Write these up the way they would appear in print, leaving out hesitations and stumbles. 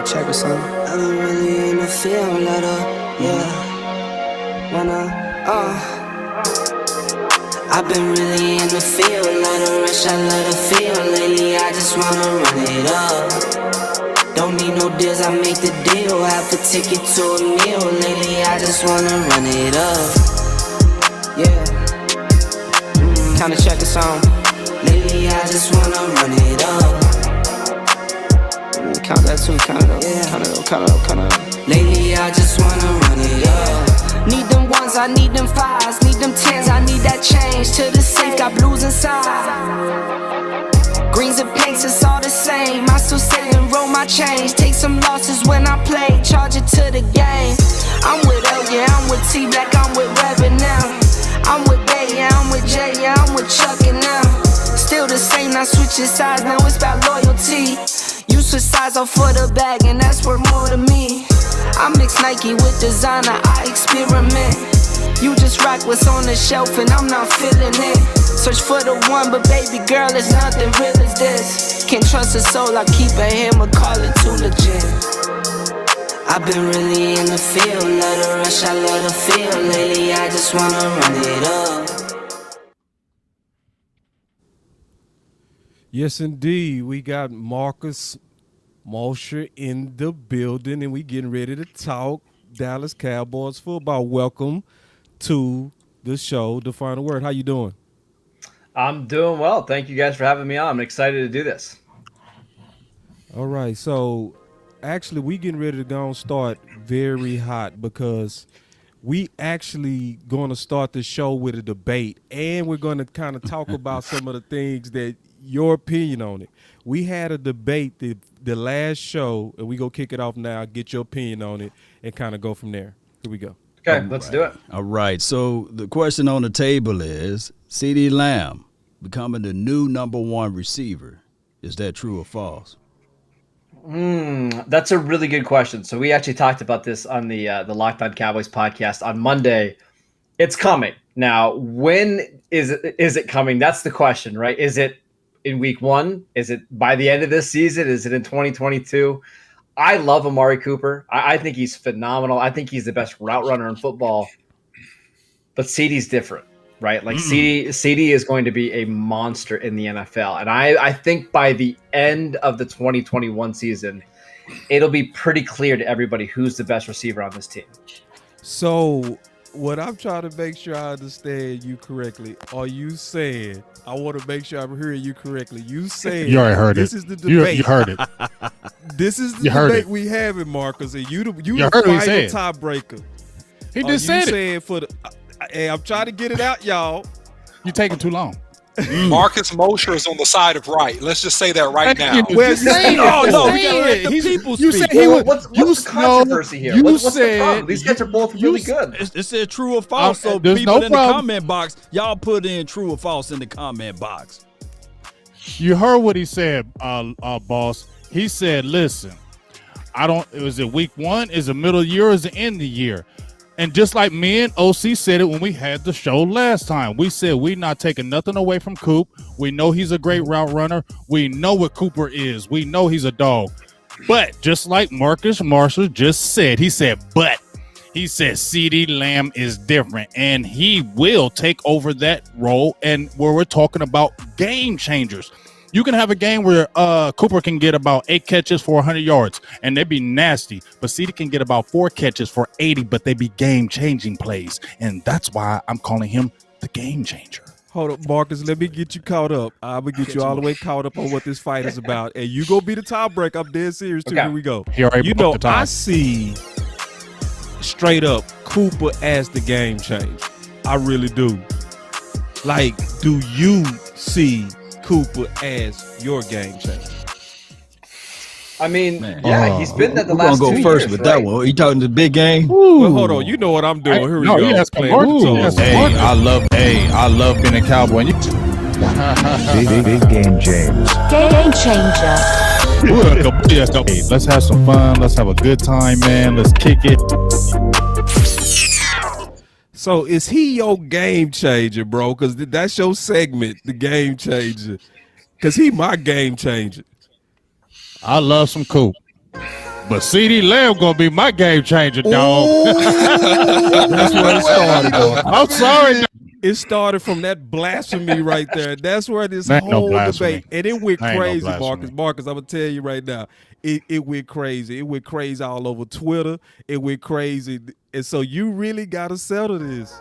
Check this out. I've been really in the field, I've been really in the field, let her rush, I let her feel. Lately I just wanna run it up. Don't need no deals, I make the deal. Half a ticket to a meal. Lately I just wanna run it up. Yeah. Kinda check the song. Lately I just wanna run it up. Count that too, count it up, count it up. Lately I just wanna run it up. Need them ones, I need them fives, need them tens, I need that change. To the safe, got blues inside. Greens and pinks, it's all the same. I still save and roll my change. Take some losses when I play, charge it to the game. I'm with L, yeah, I'm with T Black, I'm with Reverend now. I'm with Bay, yeah, I'm with J, yeah, I'm with Chuck and now. Still the same, not switching sides, now it's about loyalty. You switch sides off for the bag, and that's worth more to me. I mix Nike with designer, I experiment. You just rock what's on the shelf, and I'm not feeling it. Search for the one, but baby girl, it's nothing real as this. Can't trust a soul, I keep a hammer, call it too legit. I've been really in the field, let her rush, I let her feel. Lately, I just wanna run it up. Yes, indeed. We got Mosher in the building, and we getting ready to talk Dallas Cowboys football. Welcome to the show, The Final Word. How you doing? I'm doing well. Thank you guys for having me on. I'm excited to do this. All right. So, actually, we getting ready to go and start very hot because we actually going to start the show with a debate, and we're going to kind of talk about some of the things that your opinion on it. We had a debate the last show, and we go kick it off now, get your opinion on it, and kind of go from there. Here we go. Okay, let's do it. All right. So the question on the table is CeeDee Lamb becoming the new number one receiver. Is that true or false? That's a really good question. So we actually talked about this on the Locked On Cowboys podcast on Monday. It's coming. Now, when is it coming? That's the question, right? Is it in week one? Is it by the end of this season? Is it in 2022? I love Amari Cooper. I think he's phenomenal. I think he's the best route runner in football. But CeeDee's different, right? Like CeeDee is going to be a monster in the NFL. And I think by the end of the 2021 season, it'll be pretty clear to everybody who's the best receiver on this team. So what I'm trying to make sure I understand you correctly, are you saying, I want to make sure I'm hearing you correctly, you saying you already heard this it. is the debate. You heard it. This is the debate we have in Marcus, and you the final tiebreaker. He just said it. Saying for the, hey, I'm trying to get it out, y'all. You're taking too long. Marcus Mosher is on the side of right. Let's just say that right now. Well, no, we gotta let the people you speak. Said he was, what's the controversy here? What's the problem? These guys are both really good. It said true or false. So people in the comment box, y'all put in true or false in the comment box. You heard what he said, boss. He said, listen, is it week one? Is it middle of the year? Or is it end of the year? And just like me and OC said it when we had the show last time, we said we're not taking nothing away from Coop. We know he's a great route runner. We know what Cooper is. We know he's a dog. But just like Marcus Marshall just said, he said CeeDee Lamb is different, and he will take over that role. And where we're talking about game changers. You can have a game where Cooper can get about 8 catches for 100 yards, and they'd be nasty. But CeeDee can get about 4 catches for 80, but they be game-changing plays. And that's why I'm calling him the game changer. Hold up, Marcus. Let me get you caught up. I'm going to get you all the way caught up on what this fight is about. And you go be the tiebreaker. I'm dead serious, too. Okay. Here we go. You know, I see straight up Cooper as the game changer. I really do. Like, do you see Cooper as your game changer? I mean, he's been there the last 2 years. We're going to go first with that one. Are you talking the big game? Well, hold on. You know what I'm doing. Here we go. I love being a Cowboy. Big game, James. Game changer. Hey, let's have some fun. Let's have a good time, man. Let's kick it. So is he your game changer, bro? Because that's your segment, the game changer. Because he my game changer. I love some Coop. But CD Lamb gonna be my game changer, dog. That's where it started. Though. I'm sorry. It started from that blasphemy right there. That's where this Ain't no whole blasphemy. debate, and it went Ain't no crazy, blasphemy. Marcus, I'm gonna tell you right now, it went crazy. It went crazy all over Twitter. It went crazy, and so you really gotta settle this.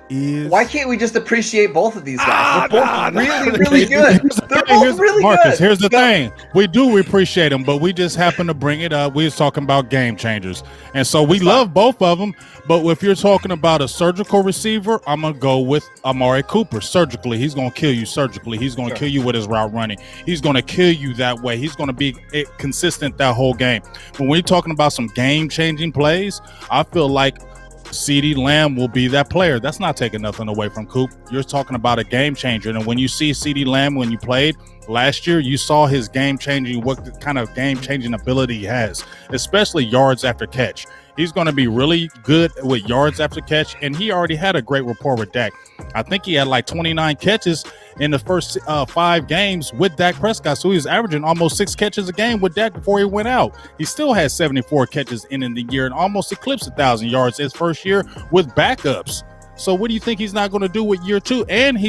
Why can't we just appreciate both of these guys? They're both really good. They're both Here's, really Marcus, good. here's the thing. We do appreciate them, but we just happen to bring it up. We was talking about game changers. And so we love both of them. But if you're talking about a surgical receiver, I'm going to go with Amari Cooper. Surgically, he's going to kill you surgically. He's going to kill you with his route running. He's going to kill you that way. He's going to be consistent that whole game. But when you're talking about some game-changing plays, I feel like CeeDee Lamb will be that player. That's not taking nothing away from Coop. You're talking about a game changer. And when you see CeeDee Lamb when you played last year, you saw his game changing, what kind of game changing ability he has, especially yards after catch. He's going to be really good with yards after catch, and he already had a great rapport with Dak. I think he had like 29 catches in the first 5 games with Dak Prescott, so he was averaging almost 6 catches a game with Dak before he went out. He still had 74 catches in the year and almost eclipsed 1,000 yards his first year with backups. So what do you think he's not going to do with year 2? And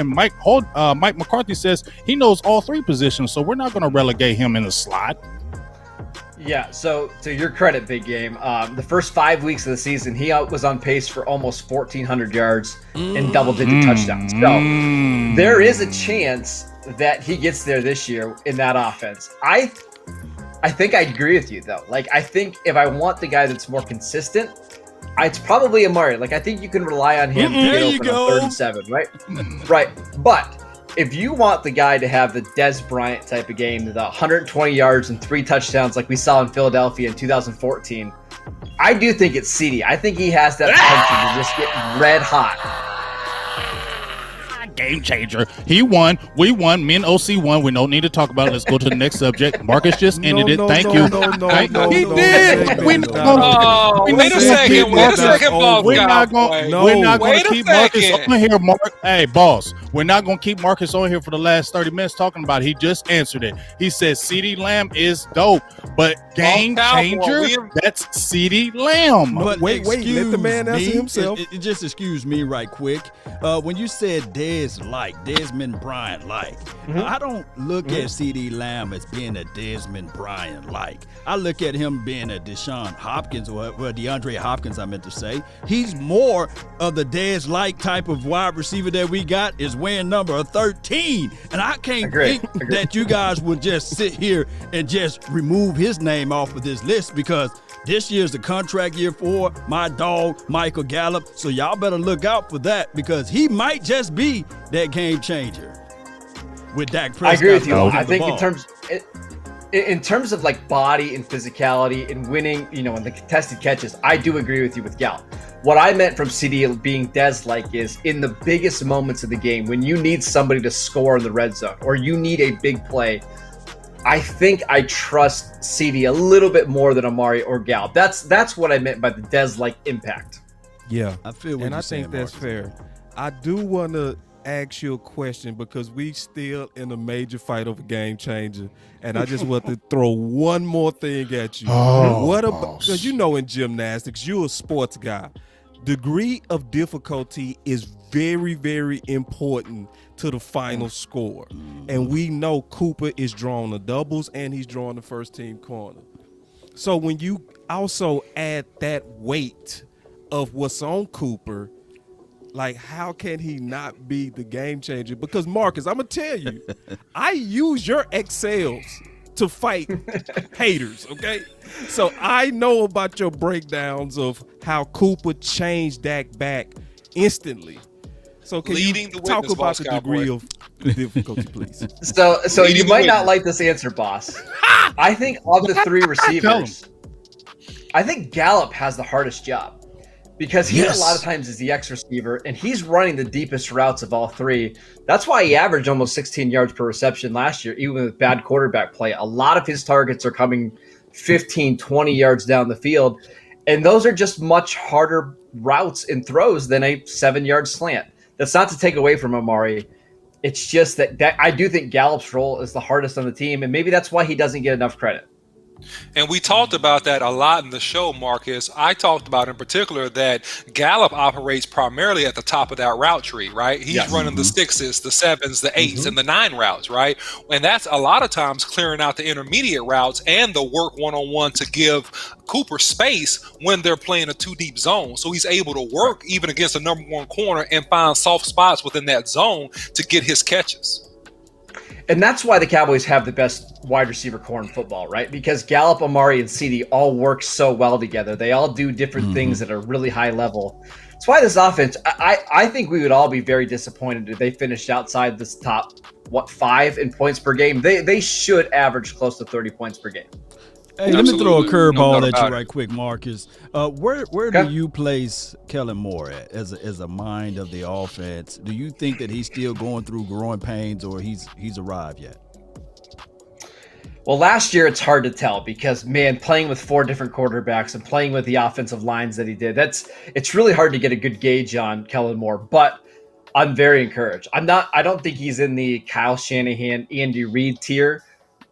Mike McCarthy says he knows all 3 positions, so we're not going to relegate him in the slot. Yeah, so to your credit, Big Game, the first 5 weeks of the season, he was on pace for almost 1,400 yards and double-digit touchdowns. So there is a chance that he gets there this year in that offense. I think I agree with you, though. Like, I think if I want the guy that's more consistent, it's probably Amari. Like, I think you can rely on him to get open on 3rd and 7, right? Right. But if you want the guy to have the Dez Bryant type of game, the 120 yards and 3 touchdowns like we saw in Philadelphia in 2014, I do think it's CeeDee. I think he has that potential to just get red hot. Game changer. He won. We won. Me and OC won. We don't need to talk about it. Let's go to the next subject. Marcus just ended it. Thank you. He did. Wait a second, boss. We're not going to keep Marcus on here. Hey, boss. We're not going to keep Marcus on here for the last 30 minutes talking about it. He just answered it. He says CeeDee Lamb is dope, but game changer, that's CeeDee Lamb. But wait, let the man answer himself. Just excuse me right quick. When you said Desmond Bryant-like, I don't look at CeeDee Lamb as being a Desmond Bryant-like. I look at him being a Deshaun Hopkins, or DeAndre Hopkins, I meant to say. He's more of the Dez-like type of wide receiver that we got, is wearing number 13. And I can't think that you guys would just sit here and just remove his name off of this list, because this year's the contract year for my dog, Michael Gallup. So y'all better look out for that, because he might just be that game changer with Dak Prescott. I agree with you. I think in terms of like body and physicality and winning, in the contested catches, I do agree with you with Gallup. What I meant from CeeDee being Dez-like is in the biggest moments of the game, when you need somebody to score in the red zone or you need a big play, I think I trust CeeDee a little bit more than Amari or Gallup. That's what I meant by the Dez-like impact. Yeah, I feel what and you're I saying, think that's Marcus. fair. I do want to ask you a question, because we still in a major fight over game changer, and I just want to throw one more thing at you. What about, because in gymnastics, you're a sports guy. Degree of difficulty is very, very important to the final score. And we know Cooper is drawing the doubles and he's drawing the first team corner. So when you also add that weight of what's on Cooper, like, how can he not be the game changer? Because Marcus, I'm gonna tell you, I use your Excels to fight haters, okay? So I know about your breakdowns of how Cooper changed Dak back instantly. So can you talk about the degree of difficulty, please? So you might not like this answer, boss. I think of the 3 receivers, I think Gallup has the hardest job, because he a lot of times is the X receiver, and he's running the deepest routes of all 3. That's why he averaged almost 16 yards per reception last year, even with bad quarterback play. A lot of his targets are coming 15, 20 yards down the field, and those are just much harder routes and throws than a 7-yard slant. That's not to take away from Amari. It's just that I do think Gallup's role is the hardest on the team, and maybe that's why he doesn't get enough credit. And we talked about that a lot in the show, Marcus. I talked about in particular that Gallup operates primarily at the top of that route tree, right? He's running the 6s, the 7s, the 8s, and the 9 routes, right? And that's a lot of times clearing out the intermediate routes and the work one-on-one to give Cooper space when they're playing a 2-deep zone. So he's able to work even against a number 1 corner and find soft spots within that zone to get his catches. And that's why the Cowboys have the best wide receiver core in football, right? Because Gallup, Amari, and CD all work so well together. They all do different things at a really high level. That's why this offense, I think we would all be very disappointed if they finished outside this top, 5 in points per game. They should average close to 30 points per game. Hey, let me throw a curveball at you right quick, Marcus. Where do you place Kellen Moore at as a mind of the offense? Do you think that he's still going through growing pains, or he's arrived yet? Well, last year it's hard to tell because, man, playing with 4 different quarterbacks and playing with the offensive lines that he did, it's really hard to get a good gauge on Kellen Moore. But I'm very encouraged. I don't think he's in the Kyle Shanahan, Andy Reid tier,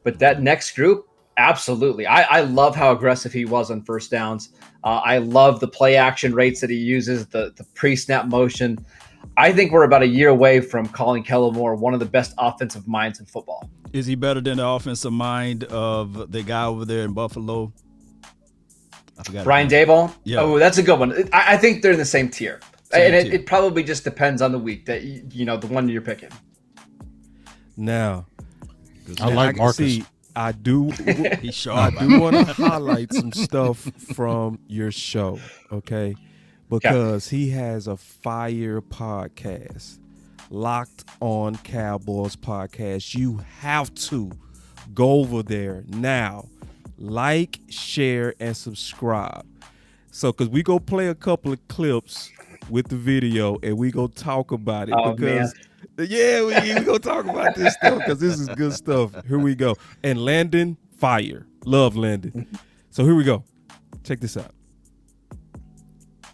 but that next group. Absolutely. I love how aggressive he was on first downs. I love the play action rates that he uses, the pre-snap motion. I think we're about a year away from calling Kellen Moore one of the best offensive minds in football. Is he better than the offensive mind of the guy over there in Buffalo? I forgot. Ryan Daboll? Yeah. Oh, that's a good one. I think they're in the same tier. It probably just depends on the week that, the one you're picking. Now, I like Marcus. I do want to highlight some stuff from your show, okay? Because he has a fire podcast, Locked On Cowboys podcast. You have to go over there now, like, share, and subscribe. So, because we go play a couple of clips with the video, and we go talk about it. Man. Yeah, we gonna talk about this stuff because this is good stuff. Here we go. And Landon, fire. Love Landon. So here we go. Check this out.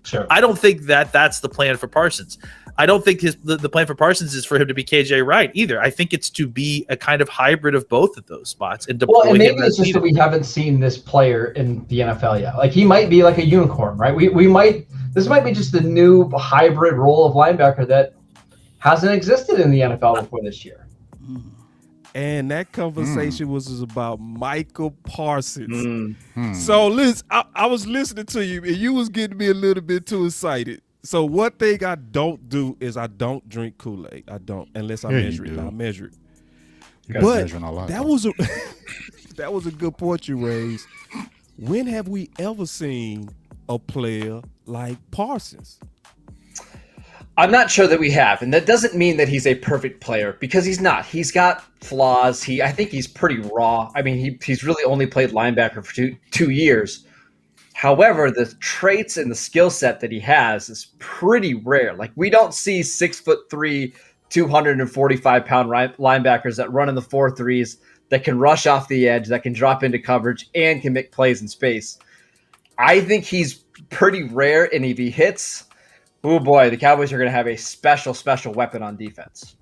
Sure. I don't think that's the plan for Parsons. I don't think the plan for Parsons is for him to be KJ Wright either. I think it's to be a kind of hybrid of both of those spots and deploy him. Well, and maybe it's just that we haven't seen this player in the NFL yet. Like, he might be like a unicorn, right? This might be just a new hybrid role of linebacker that hasn't existed in the NFL before this year. And that conversation was about Micah Parsons. So, Liz, I was listening to you, and you was getting me a little bit too excited. So one thing I don't do is I don't drink Kool-Aid. I don't, unless I measure it. I measure it. But that was a good point you raised. When have we ever seen a player like Parsons? I'm not sure that we have, and that doesn't mean that he's a perfect player because he's not. He's got flaws. I think he's pretty raw. I mean, he's really only played linebacker for two years. However, the traits and the skill set that he has is pretty rare. Like, we don't see 6'3", 245-pound linebackers that run in the 4.3s, that can rush off the edge, that can drop into coverage, and can make plays in space. I think he's pretty rare, and if he hits, oh boy, the Cowboys are going to have a special weapon on defense.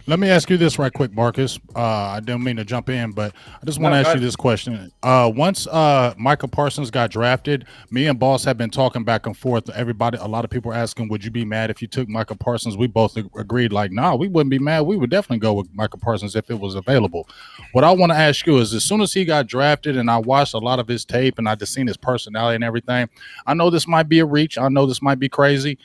Let me ask you this right quick, Marcus. I don't mean to jump in, but I just want to ask you this question. Once Micah Parsons got drafted, me and Boss have been talking back and forth. A lot of people are asking, would you be mad if you took Micah Parsons? We both agreed, like, no, we wouldn't be mad. We would definitely go with Micah Parsons if it was available. What I want to ask you is, as soon as he got drafted and I watched a lot of his tape and I just seen his personality and everything, I know this might be a reach. I know this might be crazy.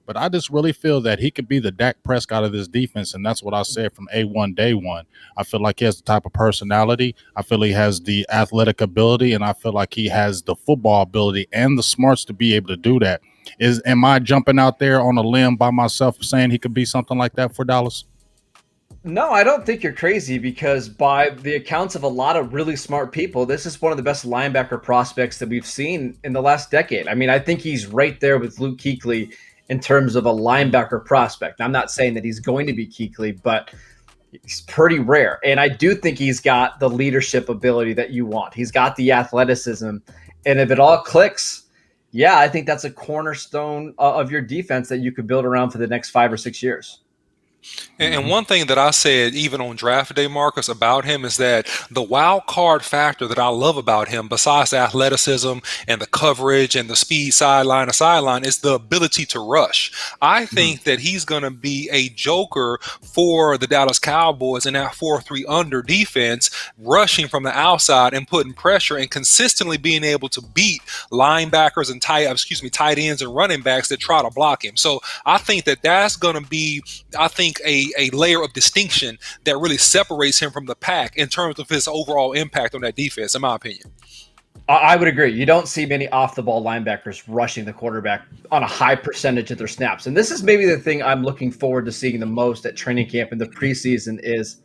But I just really feel that he could be the Dak Prescott of this defense, and that's what I said from A1 day one. I feel like he has the type of personality. I feel he has the athletic ability, and I feel like he has the football ability and the smarts to be able to do that. Am I jumping out there on a limb by myself saying he could be something like that for Dallas? No, I don't think you're crazy because by the accounts of a lot of really smart people, this is one of the best linebacker prospects that we've seen in the last decade. I mean, I think he's right there with Luke Kuechly in terms of a linebacker prospect. I'm not saying that he's going to be Kuechly, but he's pretty rare. And I do think he's got the leadership ability that you want. He's got the athleticism. And if it all clicks, yeah, I think that's a cornerstone of your defense that you could build around for the next 5 or 6 years. And one thing that I said, even on draft day, Marcus, about him is that the wild card factor that I love about him, besides the athleticism and the coverage and the speed sideline to sideline, is the ability to rush. I think that he's going to be a joker for the Dallas Cowboys in that 4-3 under defense, rushing from the outside and putting pressure and consistently being able to beat linebackers and tight ends and running backs that try to block him. So I think that that's going to be, a layer of distinction that really separates him from the pack in terms of his overall impact on that defense, in my opinion. I would agree. You don't see many off-the-ball linebackers rushing the quarterback on a high percentage of their snaps. And this is maybe the thing I'm looking forward to seeing the most at training camp in the preseason is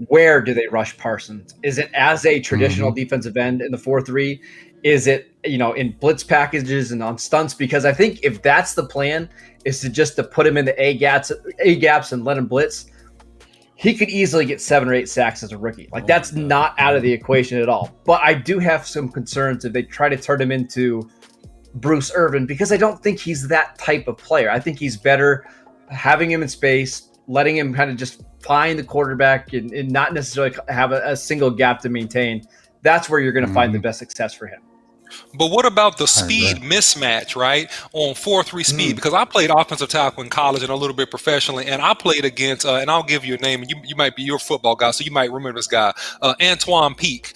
where do they rush Parsons? Is it as a traditional defensive end in the 4-3? Is it, in blitz packages and on stunts? Because I think if that's the plan, is to put him in the A gaps and let him blitz, he could easily get 7 or 8 sacks as a rookie. That's not out of the equation at all. But I do have some concerns if they try to turn him into Bruce Irvin, because I don't think he's that type of player. I think he's better having him in space, letting him kind of just find the quarterback and not necessarily have a single gap to maintain. That's where you're going to find the best success for him. But what about the speed mismatch, right, on 4-3 speed? Because I played offensive tackle in college and a little bit professionally, and I played against, and I'll give you a name, and you might be your football guy, so you might remember this guy, Antoine Peak.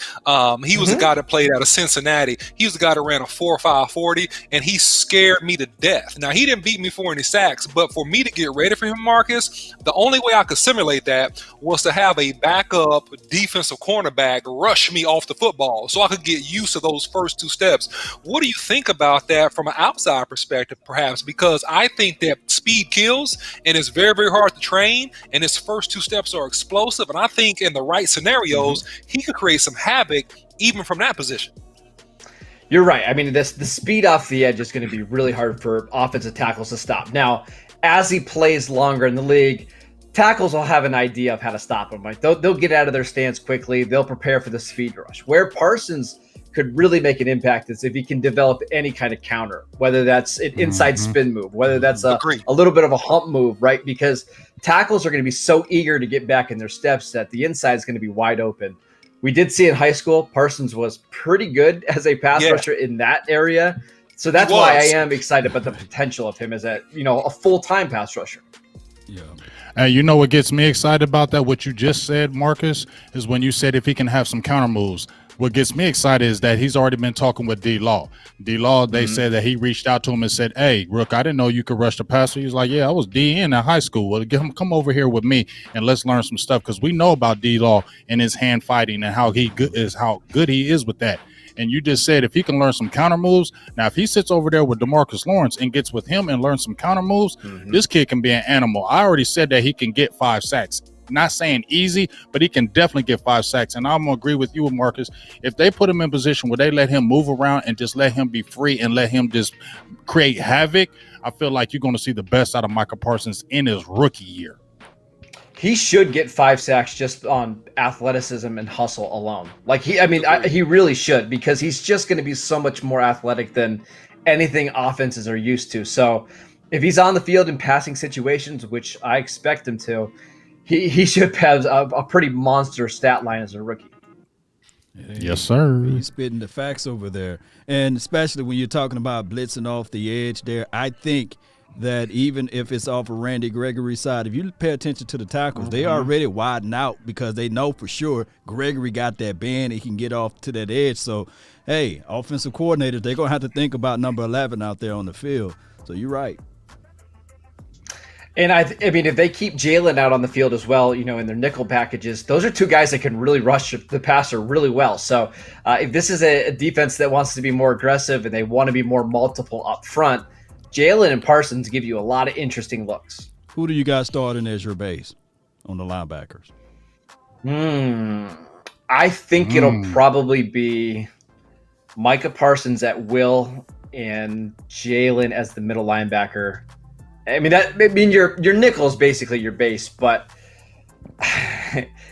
He was a guy that played out of Cincinnati. He was a guy that ran a 4.5 40, and he scared me to death. Now, he didn't beat me for any sacks, but for me to get ready for him, Marcus, the only way I could simulate that was to have a backup defensive cornerback rush me off the football so I could get used to those first 2 steps. What do you think about that from an outside perspective, perhaps? Because I think that speed kills, and it's very, very hard to train, and his first 2 steps are explosive. And I think in the right scenarios, he could create some havoc even from that position. You're right. I mean, the speed off the edge is going to be really hard for offensive tackles to stop. Now, as he plays longer in the league, tackles will have an idea of how to stop him. Right? They'll get out of their stance quickly. They'll prepare for the speed rush. Where Parsons could really make an impact is if he can develop any kind of counter, whether that's an inside spin move, whether that's a little bit of a hump move, right? Because tackles are going to be so eager to get back in their steps that the inside is going to be wide open. We did see in high school, Parsons was pretty good as a pass rusher in that area. So that's why I am excited about the potential of him as a full-time pass rusher. Yeah. And what gets me excited about that, what you just said, Marcus, is when you said if he can have some counter moves. What gets me excited is that he's already been talking with D-Law. D-Law, they said that he reached out to him and said, "Hey, Rook, I didn't know you could rush the passer." He's like, "Yeah, I was DN in high school. Well, come over here with me and let's learn some stuff," because we know about D-Law and his hand fighting and how good he is with that. And you just said if he can learn some counter moves. Now, if he sits over there with DeMarcus Lawrence and gets with him and learns some counter moves, this kid can be an animal. I already said that he can get 5 sacks. Not saying easy, but he can definitely get 5 sacks. And I'm going to agree with you, Marcus. If they put him in position where they let him move around and just let him be free and let him just create havoc, I feel like you're going to see the best out of Micah Parsons in his rookie year. He should get 5 sacks just on athleticism and hustle alone. He really should, because he's just going to be so much more athletic than anything offenses are used to. So if he's on the field in passing situations, which I expect him to, he should have a pretty monster stat line as a rookie. Yes, sir. He's spitting the facts over there. And especially when you're talking about blitzing off the edge there, I think that even if it's off of Randy Gregory's side, if you pay attention to the tackles, they already widen out because they know for sure Gregory got that bend. He can get off to that edge. So, hey, offensive coordinators, they're going to have to think about number 11 out there on the field. So you're right. And I mean, if they keep Jalen out on the field as well, in their nickel packages, those are 2 guys that can really rush the passer really well. So if this is a defense that wants to be more aggressive and they want to be more multiple up front, Jalen and Parsons give you a lot of interesting looks. Who do you guys starting as your base on the linebackers? I think it'll probably be Micah Parsons at will and Jalen as the middle linebacker. I mean, your nickel is basically your base, but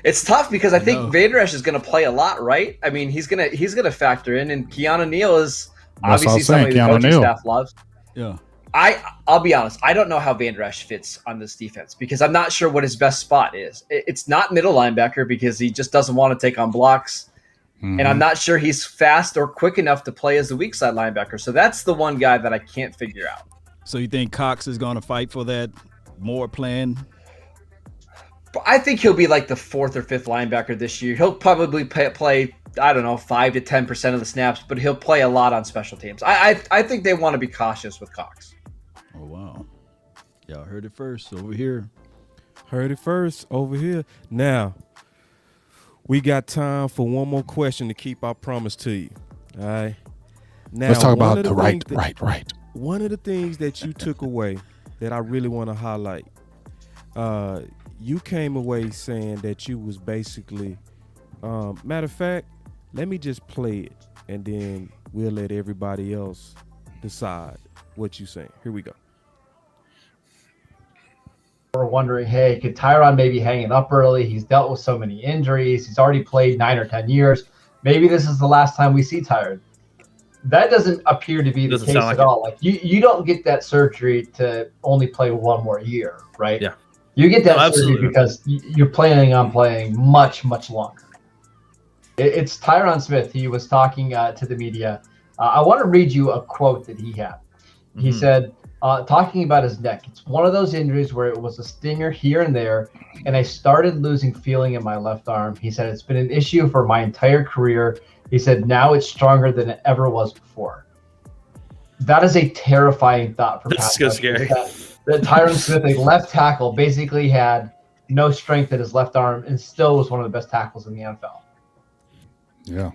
it's tough because I think Vander Esch is going to play a lot, right? I mean, he's gonna factor in, and Keanu Neal is obviously somebody the coaching staff loves. Yeah, I'll be honest. I don't know how Van Der Esch fits on this defense because I'm not sure what his best spot is. It's not middle linebacker because he just doesn't want to take on blocks. And I'm not sure he's fast or quick enough to play as the weak side linebacker. So that's the one guy that I can't figure out. So you think Cox is going to fight for that more plan? I think he'll be like the 4th or 5th linebacker this year. He'll probably play I don't know, 5 to 10% of the snaps, but he'll play a lot on special teams. I think they want to be cautious with Cox. Oh, wow. Y'all heard it first over here. Heard it first over here. Now, we got time for one more question to keep our promise to you. All right. Now, let's talk about the right. One of the things that you took away that I really want to highlight, you came away saying that you was basically, matter of fact, let me just play it, and then we'll let everybody else decide what you saying. Here we go. We're wondering, hey, could Tyron maybe hang it up early? He's dealt with so many injuries. He's already played 9 or 10 years. Maybe this is the last time we see Tyron. That doesn't appear to be the case at all. Like you don't get that surgery to only play 1 more year, right? Yeah. You get that surgery because you're planning on playing much, much longer. It's Tyron Smith. He was talking to the media. I want to read you a quote that he had. He said, talking about his neck, it's one of those injuries where it was a stinger here and there, and I started losing feeling in my left arm. He said, it's been an issue for my entire career. He said, now it's stronger than it ever was before. That is a terrifying thought for That's so scary. That Tyron Smith, a left tackle, basically had no strength in his left arm and still was one of the best tackles in the NFL. Yeah.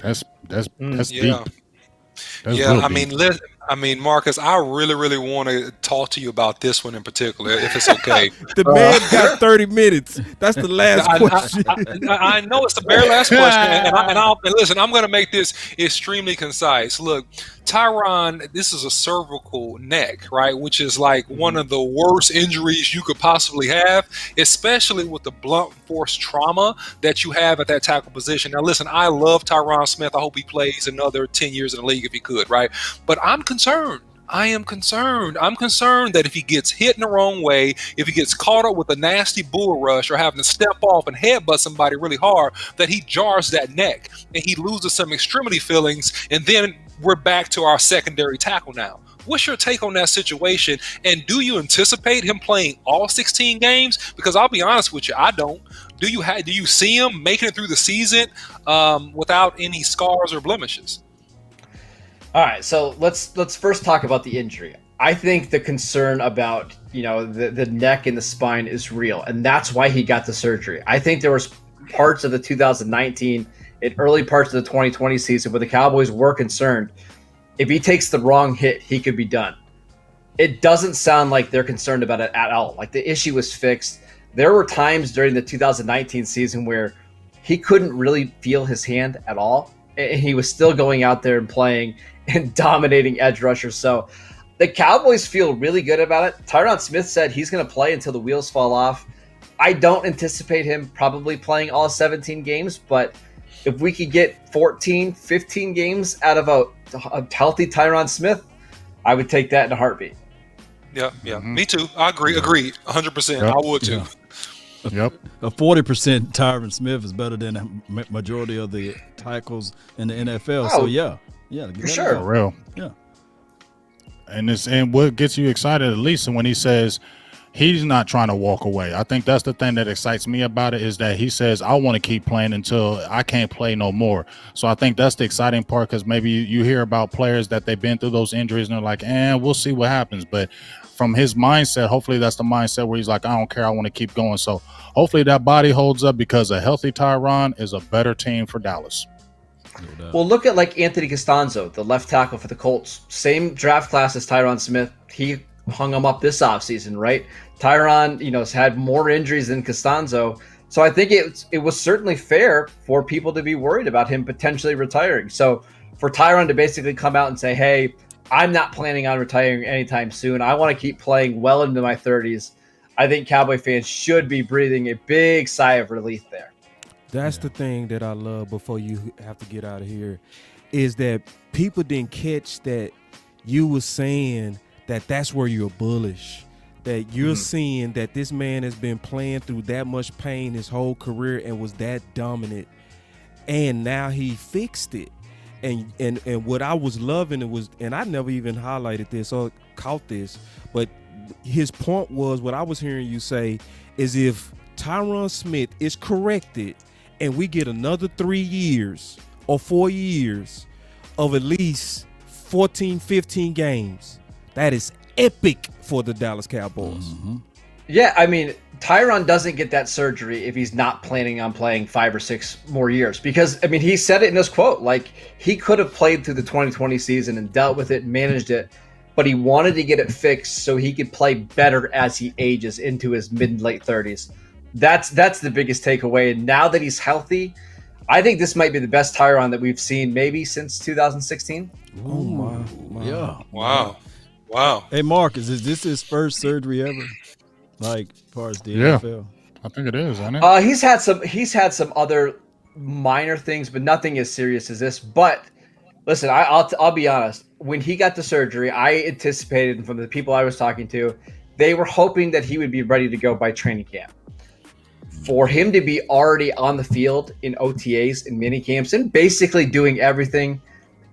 That's Yeah. deep. That's Yeah, real I deep. mean, Marcus, I really want to talk to you about this one in particular, if it's okay. The man got 30 minutes. That's the last question. I know it's the very last question, and listen, I'm going to make this extremely concise. Look, Tyron, this is a cervical neck, right, which is like one of the worst injuries you could possibly have, especially with the blunt force trauma that you have at that tackle position. Now, listen, I love Tyron Smith. I hope he plays another 10 years in the league if he could, right? But I'm concerned. I am concerned. I'm concerned that if he gets hit in the wrong way, if he gets caught up with a nasty bull rush or having to step off and headbutt somebody really hard, that he jars that neck and he loses some extremity feelings, and then we're back to our secondary tackle now. What's your take on that situation? And do you anticipate him playing all 16 games? Because I'll be honest with you, I don't. Do you see him making it through the season without any scars or blemishes? All right, so let's first talk about the injury. I think the concern about the neck and the spine is real, and that's why he got the surgery. I think there was parts of the 2019 and early parts of the 2020 season where the Cowboys were concerned if he takes the wrong hit, he could be done. It doesn't sound like they're concerned about it at all. Like the issue was fixed. There were times during the 2019 season where he couldn't really feel his hand at all, and he was still going out there and playing and dominating edge rushers. So the Cowboys feel really good about it. Tyron Smith said he's going to play until the wheels fall off. I don't anticipate him probably playing all 17 games, but if we could get 14, 15 games out of a healthy Tyron Smith, I would take that in a heartbeat. Yeah, me too. I agree. Agreed. 100%. I would too. Yep. A 40% Tyron Smith is better than a majority of the tackles in the NFL. Oh, so yeah, for sure. For real. Yeah. And what gets you excited, at least, when he says he's not trying to walk away. I think that's the thing that excites me about it, is that he says, I want to keep playing until I can't play no more. So I think that's the exciting part, because maybe you hear about players that they've been through those injuries and they're like, we'll see what happens. But from his mindset, hopefully that's the mindset where he's like, I don't care, I want to keep going. So hopefully that body holds up, because a healthy Tyron is a better team for Dallas. Well, look at like Anthony Costanzo, the left tackle for the Colts. Same draft class as Tyron Smith. He hung him up this offseason, right? Tyron, has had more injuries than Costanzo. So I think it was certainly fair for people to be worried about him potentially retiring. So for Tyron to basically come out and say, hey, I'm not planning on retiring anytime soon. I want to keep playing well into my 30s. I think Cowboy fans should be breathing a big sigh of relief there. That's the thing that I love before you have to get out of here, is that people didn't catch that you were saying that that's where you're bullish, that you're seeing that this man has been playing through that much pain his whole career and was that dominant, and now he fixed it. And what I was loving, it was, and I never even highlighted this or caught this, but his point was, what I was hearing you say is, if Tyron Smith is corrected and we get another 3 years or 4 years of at least 14, 15 games, that is epic for the Dallas Cowboys. Yeah, I mean, Tyron doesn't get that surgery if he's not planning on playing 5 or 6 more years, because, I mean, he said it in his quote, like, he could have played through the 2020 season and dealt with it and managed it, but he wanted to get it fixed so he could play better as he ages into his mid and late 30s. That's the biggest takeaway. And now that he's healthy, I think this might be the best Tyron that we've seen maybe since 2016. Oh my. Yeah. Wow. Hey, Marcus, is this his first surgery ever? Like, as far as the Yeah. NFL? I think it is, isn't it? He's had some other minor things, but nothing as serious as this. But listen, I'll be honest. When he got the surgery, I anticipated, from the people I was talking to, they were hoping that he would be ready to go by training camp. For him to be already on the field in OTAs and mini camps and basically doing everything,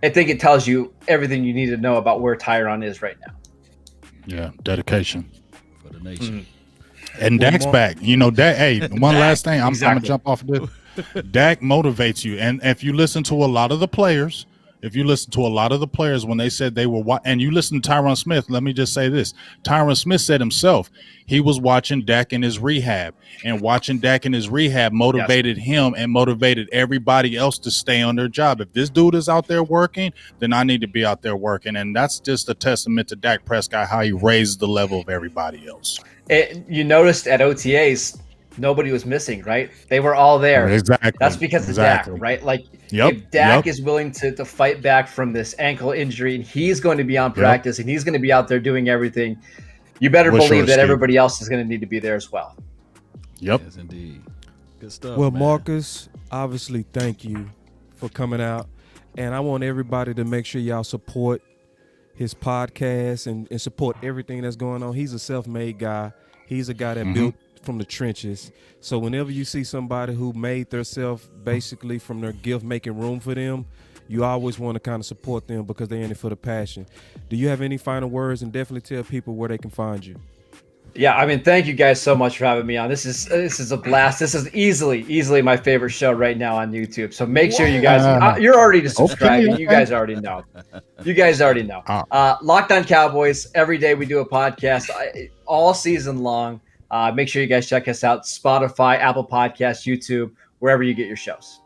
I think it tells you everything you need to know about where Tyron is right now. Yeah, dedication. For the nation. And Dak's back. You know, Dak, hey, one last thing. I'm going exactly. to jump off of this. Dak motivates you. And if you listen to a lot of the players, when they said they were, and you listen to Tyron Smith, let me just say this. Tyron Smith said himself, he was watching Dak in his rehab, and watching Dak in his rehab motivated him and motivated everybody else to stay on their job. If this dude is out there working, then I need to be out there working. And that's just a testament to Dak Prescott, how he raised the level of everybody else. You noticed at OTAs, nobody was missing, right? They were all there. Exactly. That's because of Dak, right? Like, if Dak is willing to fight back from this ankle injury, and he's going to be on practice, and he's going to be out there doing everything, you better believe that everybody else is going to need to be there as well. Yes, indeed. Good stuff. Well, man. Marcus, obviously, thank you for coming out. And I want everybody to make sure y'all support his podcast and support everything that's going on. He's a self-made guy. He's a guy that built from the trenches. So whenever you see somebody who made themselves basically from their gift, making room for them, you always want to kind of support them because they're in it for the passion. Do you have any final words? And definitely tell people where they can find you. Yeah, I mean, thank you guys so much for having me on. This is a blast. This is easily my favorite show right now on YouTube. So make sure you guys, you're already subscribing. You guys already know. Locked On Cowboys. Every day we do a podcast all season long. Make sure you guys check us out. Spotify, Apple Podcasts, YouTube, wherever you get your shows.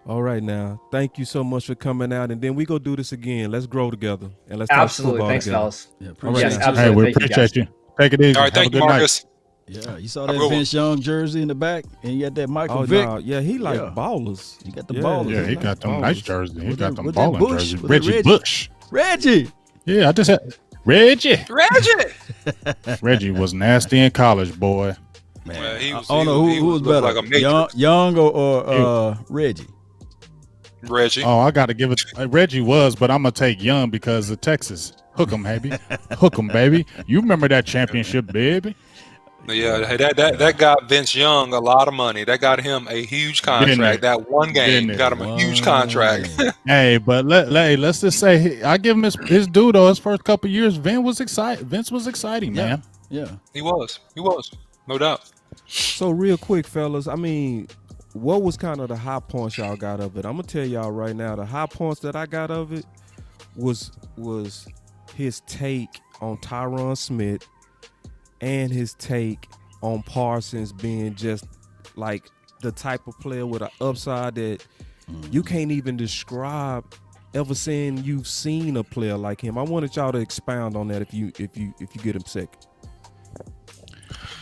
All right, now. Thank you so much for coming out. And then we go do this again. Let's grow together. And let's talk Absolutely. football Thanks, together. fellas. Yeah, All appreciate right, Yes, now. absolutely. Hey, we Thank you, appreciate guys. you. Take it easy. All right, thank Have a you, good night. Marcus. Yeah, you saw Have a that good one. Vince Young jersey in the back, and you got that Michael Oh, Vick. no. Yeah, he like Yeah. ballers. He got the ballers. Yeah, he got them nice Ballers. jerseys. He Was got that- them was that balling Bush? jerseys. Was that Reggie Reggie? Bush. Reggie. Yeah, I just had Reggie. Reggie. Reggie was nasty in college, boy. Man, Well, he was- I don't he know was- he who was looked better, like a matrix. Young or Reggie. Reggie. Oh, I got to give it. Reggie was, but I'm gonna take Young because of Texas. Hook 'em, baby. Hook 'em, baby. You remember that championship, baby? Yeah, hey, that got Vince Young a lot of money. That got him a huge contract. That one game Didn't it? got him a huge contract. Hey, but let's just say I give him his due though. His first couple years, Vince was exciting, Yeah. man. Yeah. He was, no doubt. So real quick, fellas, I mean, what was kind of the high points y'all got of it? I'm gonna tell y'all right now, the high points that I got of it was his take on Tyron Smith and his take on Parsons being just like the type of player with an upside that you can't even describe ever saying you've seen a player like him. I wanted y'all to expound on that if you get him sick.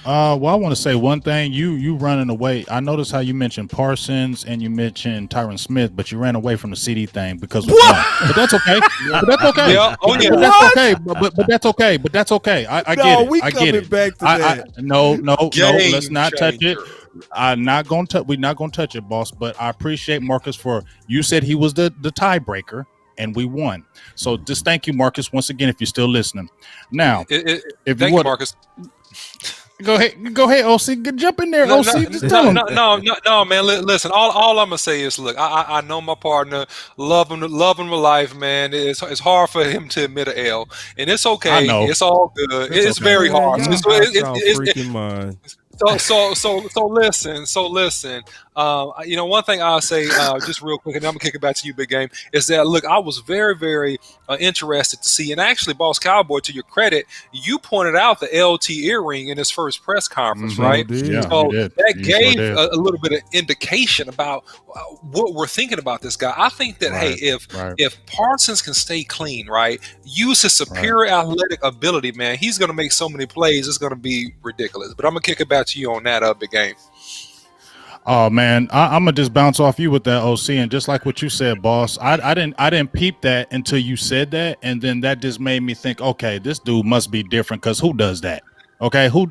Well, I want to say one thing. You running away. I noticed how you mentioned Parsons and you mentioned Tyron Smith, but you ran away from the CD thing because of one. But that's okay. But that's okay. Yeah. Oh, yeah. But that's okay. But that's okay. But that's okay. I get it. I get it. back to that. No. Game Let's not touch it. changer. We're not gonna touch it, boss. But I appreciate Marcus for you said he was the tiebreaker, and we won. So just thank you, Marcus, once again, if you're still listening. Now, thank you, Marcus. Go ahead, OC. Jump in there, OC. Just tell him. No, man. Listen, all I'm gonna say is, look, I know my partner, love him to life, man. It's hard for him to admit an L, and it's okay. I know. It's all good. It's okay. very hard. It's freaking mind. So listen. One thing I'll say just real quick, and I'm gonna kick it back to you, Big Game, is that look, I was very, very interested to see, and actually, Boss Cowboy, to your credit, you pointed out the LT earring in his first press conference, right? Yeah, so that you gave sure a little bit of indication about what we're thinking about this guy. I think that if Parsons can stay clean, right, use his superior athletic ability, man, he's gonna make so many plays, it's gonna be ridiculous. But I'm gonna kick it back to you on that Big Game. Oh man, I'm gonna just bounce off you with that, OC, and just like what you said, boss. I didn't peep that until you said that, and then that just made me think, okay, this dude must be different, because who does that? Okay, who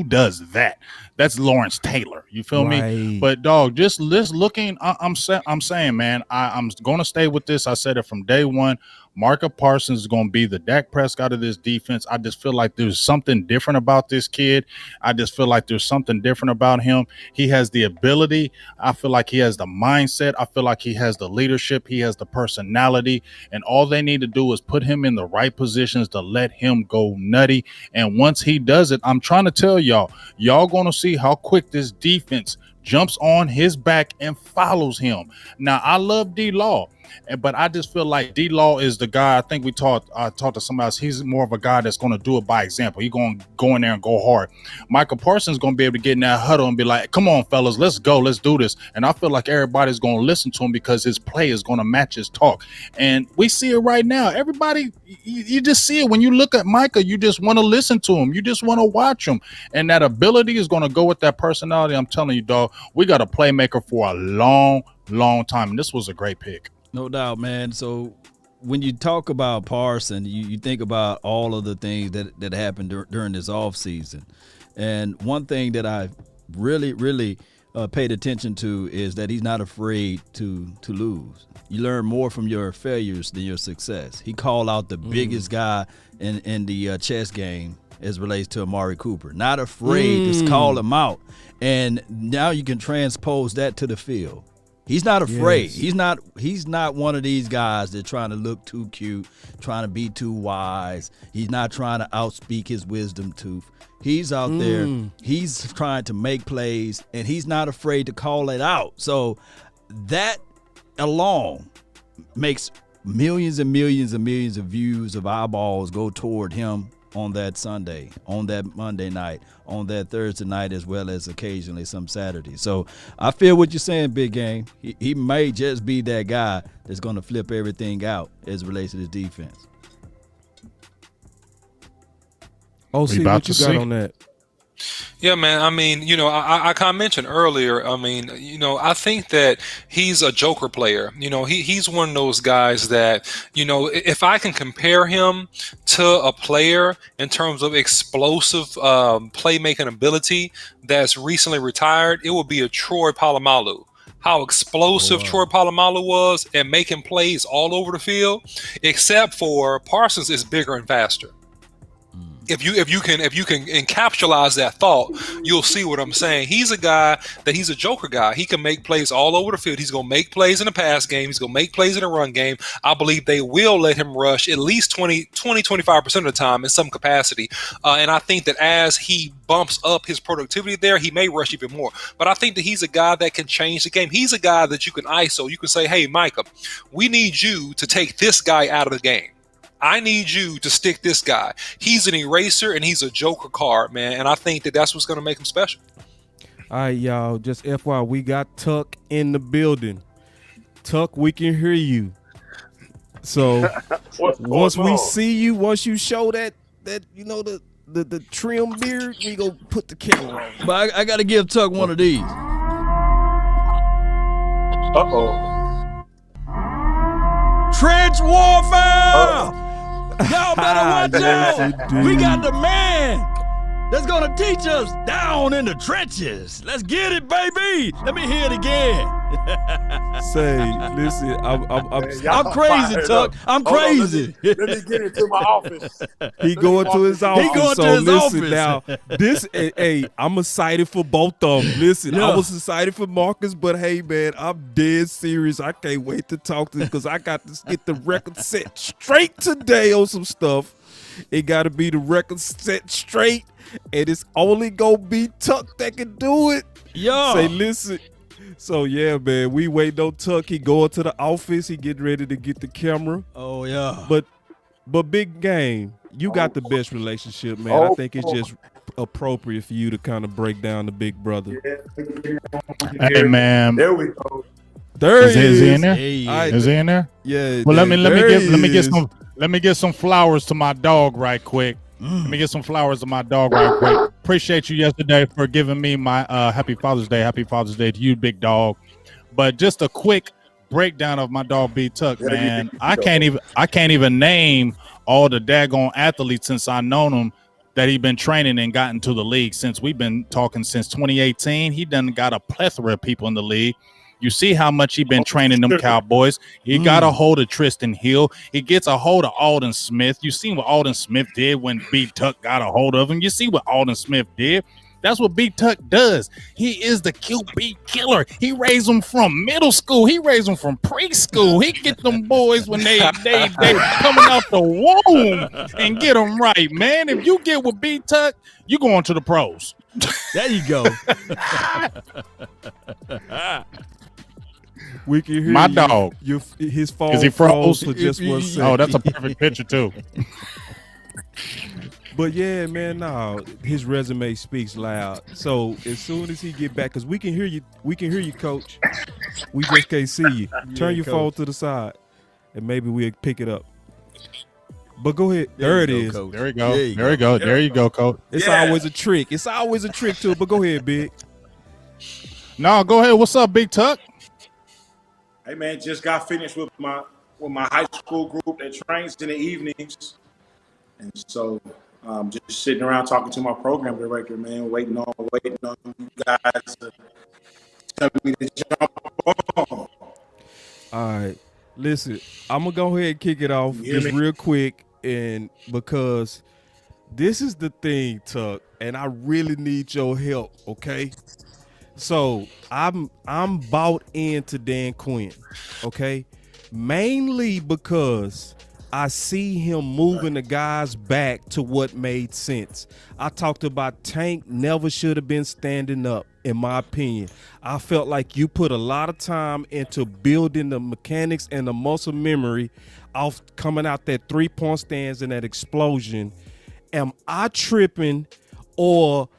does that? That's Lawrence Taylor. You feel me? But dog, just looking, I'm saying, man, I'm gonna stay with this. I said it from day one. Micah Parsons is going to be the Dak Prescott of this defense. I just feel like there's something different about this kid. I just feel like there's something different about him. He has the ability. I feel like he has the mindset. I feel like he has the leadership. He has the personality. And all they need to do is put him in the right positions to let him go nutty. And once he does it, I'm trying to tell y'all going to see how quick this defense jumps on his back and follows him. Now, I love D-Law. But I just feel like D-Law is the guy. I think we talked to somebody else. He's more of a guy that's going to do it by example. He's going to go in there and go hard. Micah Parsons is going to be able to get in that huddle and be like, come on, fellas, let's go. Let's do this. And I feel like everybody's going to listen to him because his play is going to match his talk. And we see it right now. Everybody, you just see it. When you look at Micah, you just want to listen to him. You just want to watch him. And that ability is going to go with that personality. I'm telling you, dog, we got a playmaker for a long, long time. And this was a great pick. No doubt, man. So when you talk about Parsons, you think about all of the things that happened during this offseason. And one thing that I really paid attention to is that he's not afraid to lose. You learn more from your failures than your success. He called out the biggest guy in the chess game as relates to Amari Cooper. Not afraid to call him out. And now you can transpose that to the field. He's not afraid. Yes. He's not one of these guys that trying to look too cute, trying to be too wise. He's not trying to outspeak his wisdom tooth. He's out there. He's trying to make plays, and he's not afraid to call it out. So that alone makes millions and millions and millions of views of eyeballs go toward him on that Sunday, on that Monday night, on that Thursday night, as well as occasionally some Saturday. So I feel what you're saying, Big Game. He may just be that guy that's going to flip everything out as it relates to the defense. OC, what you got on that? Yeah, man. I mean, I kind of mentioned earlier, I mean, I think that he's a joker player. He's one of those guys that, if I can compare him to a player in terms of explosive playmaking ability that's recently retired, it would be a Troy Polamalu. How explosive Troy Polamalu was and making plays all over the field, except for Parsons is bigger and faster. If you can encapsulate that thought, you'll see what I'm saying. He's a guy that he's a joker guy. He can make plays all over the field. He's going to make plays in the pass game. He's going to make plays in the run game. I believe they will let him rush at least 25% of the time in some capacity. And I think that as he bumps up his productivity there, he may rush even more. But I think that he's a guy that can change the game. He's a guy that you can ISO. You can say, hey, Micah, we need you to take this guy out of the game. I need you to stick this guy. He's an eraser and he's a joker card, man. And I think that that's what's going to make him special. All right, y'all. Just FYI, we got Tuck in the building. Tuck, we can hear you. So once we see you, once you show that the trim beard, we gonna put the camera on. But I got to give Tuck one of these. Trench warfare. Y'all better watch out. We got the man that's going to teach us down in the trenches. Let's get it, baby. Let me hear it again. Say, listen, I'm crazy, Tuck. I'm crazy. Let me get into my office. He going to his office. He going so to his listen office. now. This, hey, I'm excited for both of them. Listen, Yeah. I was excited for Marcus, but hey, man, I'm dead serious. I can't wait to talk to him because I got to get the record set straight today on some stuff. It got to be the record set straight, and it's only gonna be Tuck that can do it. Yo. Say, listen. So yeah, man, we waiting on Tuck. He going to the office. He getting ready to get the camera. Oh yeah. But big game, you got the best relationship, man. I think it's just appropriate for you to kind of break down the big brother. Hey man, There we go. There is he in there? Hey. All right. Is he in there? Yeah. Well, let me get get some flowers to my dog right quick. Let me get some flowers to my dog right quick. Appreciate you yesterday for giving me my happy Father's Day. Happy Father's Day to you, big dog. But just a quick breakdown of my dog B Tuck, man. I can't even name all the daggone athletes since I known him that he been training and gotten to the league. Since we've been talking since 2018, he done got a plethora of people in the league. You see how much he been training them Cowboys. He got a hold of Tristan Hill. He gets a hold of Alden Smith. You seen what Alden Smith did when B Tuck got a hold of him. You see what Alden Smith did. That's what B Tuck does. He is the QB killer. He raised them from middle school. He raised them from preschool. He get them boys when they coming out the womb and get them right, man. If you get with B Tuck, you going to the pros. There you go. We can hear My you. dog. His phone Is he froze? for just 1 second. Oh, that's a perfect picture too. But yeah, man, no, his resume speaks loud. So as soon as he get back, because we can hear you, Coach. We just can't see you. Turn your phone to the side, and maybe we'll pick it up. But go ahead. There it is. Coach. There you go. There you There you go. There you go, Coach. It's always a trick. It's always a trick to it. But go ahead, Big. No, go ahead. What's up, Big Tuck? Hey man, just got finished with my high school group that trains in the evenings, and so just sitting around talking to my program director, man, waiting on you guys to tell me to jump on. All right. Listen, I'm gonna go ahead and kick it off You hear just me? real quick, and because this is the thing, Tuck, and I really need your help, okay? So I'm bought into Dan Quinn, okay? Mainly because I see him moving the guys back to what made sense. I talked about Tank never should have been standing up, in my opinion. I felt like you put a lot of time into building the mechanics and the muscle memory off coming out that 3-point stance and that explosion. Am I tripping, or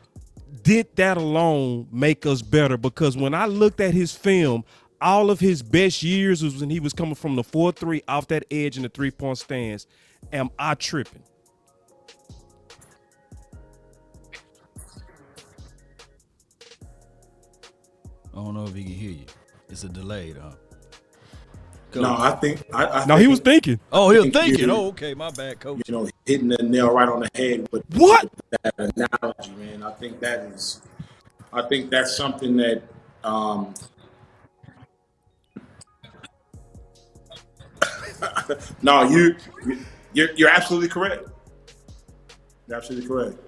did that alone make us better? Because when I looked at his film, all of his best years was when he was coming from the 4-3 off that edge in the 3-point stance. Am I tripping? I don't know if he can hear you. It's a delay, huh? No, I think No, he was thinking. Oh, he was think thinking. you- Oh, okay, my bad, Coach. hitting the nail right on the head with What? that analogy, man. I think that's something that no, you're absolutely correct. You're absolutely correct.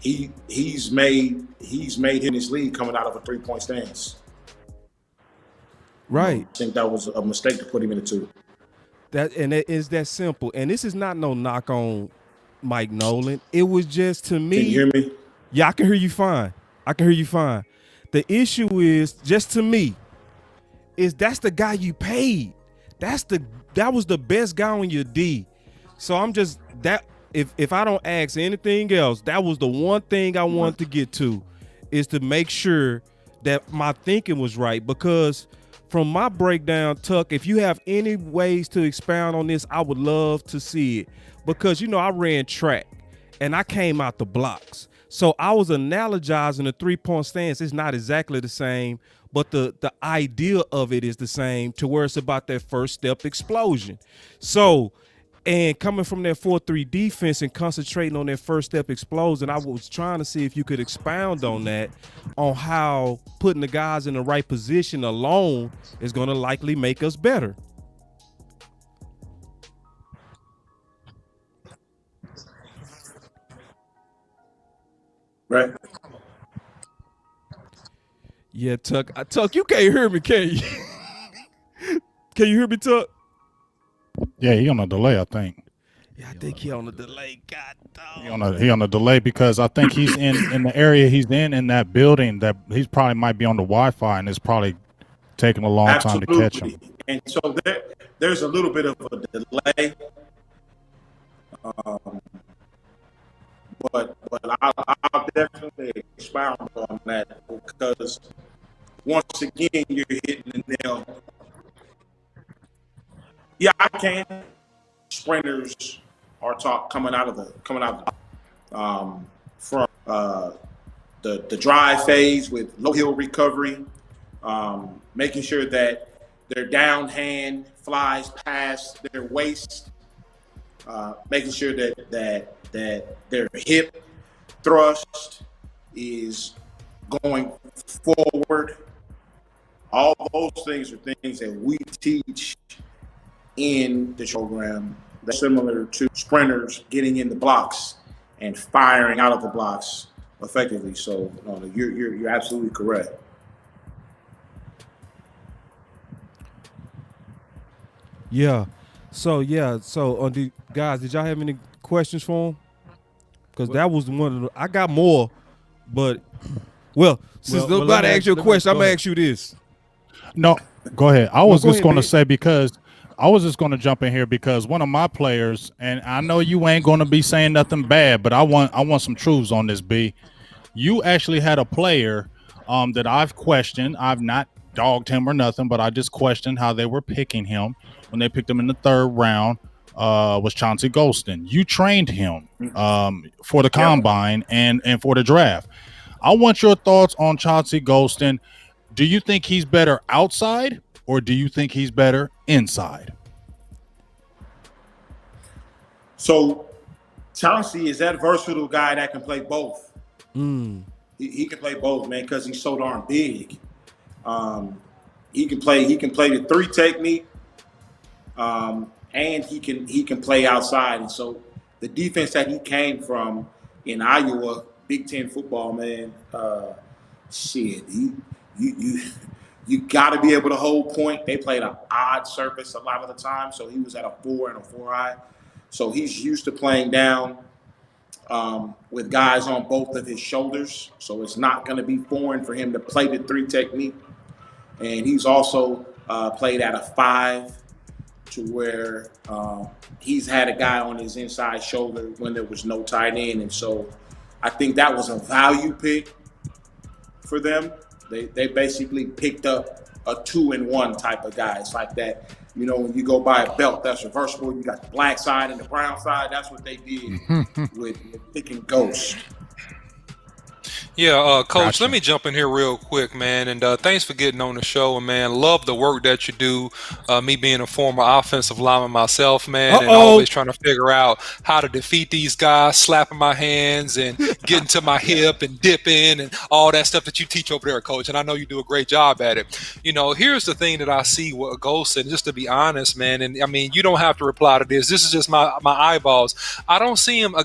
He's made in his league coming out of a 3-point stance. Right. I think that was a mistake to put him in the 2. It is that simple. And this is not no knock on Mike Nolan. It was just, to me. Can you hear me? Yeah, I can hear you fine. The issue is, just to me, is that's the guy you paid. That was the best guy on your D. So I'm just that. If I don't ask anything else, that was the one thing I wanted to get to, is to make sure that my thinking was right. Because from my breakdown, Tuck, if you have any ways to expound on this, I would love to see it. Because, I ran track and I came out the blocks. So I was analogizing the 3-point stance. It's not exactly the same, but the idea of it is the same, to where it's about that first step explosion. So And coming from that 4-3 defense and concentrating on that first step explosion, I was trying to see if you could expound on that, on how putting the guys in the right position alone is going to likely make us better. Right. Yeah, Tuck. Tuck, you can't hear me, can you? Can you hear me, Tuck? Yeah, he on a delay, I think. Yeah, I think he on a delay. God dog. He on a delay because I think he's in the area he's in that building that he's probably might be on the Wi-Fi and it's probably taking a long time to catch him. And so there's a little bit of a delay. But I'll definitely expound on that because once again you're hitting the nail. Yeah, I can. Sprinters are taught coming out of from the drive phase with low heel recovery, making sure that their down hand flies past their waist, making sure that their hip thrust is going forward. All those things are things that we teach in the program. That's similar to sprinters getting in the blocks and firing out of the blocks effectively. So you're absolutely correct. Yeah. So on the guys, did y'all have any questions for him? Because that was one of the. I got more, but since nobody asked you a question, I'm gonna ask you this. No, go ahead. I was just going to say because I was just going to jump in here because one of my players, and I know you ain't going to be saying nothing bad, but I want some truths on this, B. You actually had a player that I've questioned. I've not dogged him or nothing, but I just questioned how they were picking him when they picked him in the 3rd round. Was Chauncey Golston. You trained him for the combine and for the draft. I want your thoughts on Chauncey Golston. Do you think he's better outside or do you think he's better inside? So Chauncey is that versatile guy that can play both. He can play both, man, because he's so darn big. He can play the 3 technique, and he can play outside. And so the defense that he came from in Iowa, Big Ten football, man, you got to be able to hold point. They played an odd surface a lot of the time, so he was at a 4 and a 4-eye. So he's used to playing down with guys on both of his shoulders. So it's not going to be foreign for him to play the 3 technique. And he's also played at a 5 to where he's had a guy on his inside shoulder when there was no tight end. And so I think that was a value pick for them. They basically picked up a 2-in-1 type of guy. It's like that, when you go buy a belt that's reversible, you got the black side and the brown side. That's what they did with picking Ghost. Yeah, Coach, Gotcha. Let me jump in here real quick, man. And thanks for getting on the show, and man, love the work that you do. Me being a former offensive lineman myself, man, and always trying to figure out how to defeat these guys, slapping my hands and getting to my hip and dipping and all that stuff that you teach over there, Coach. And I know you do a great job at it. Here's the thing that I see with Golston, just to be honest, man. And I mean, you don't have to reply to this. This is just my eyeballs. I don't see him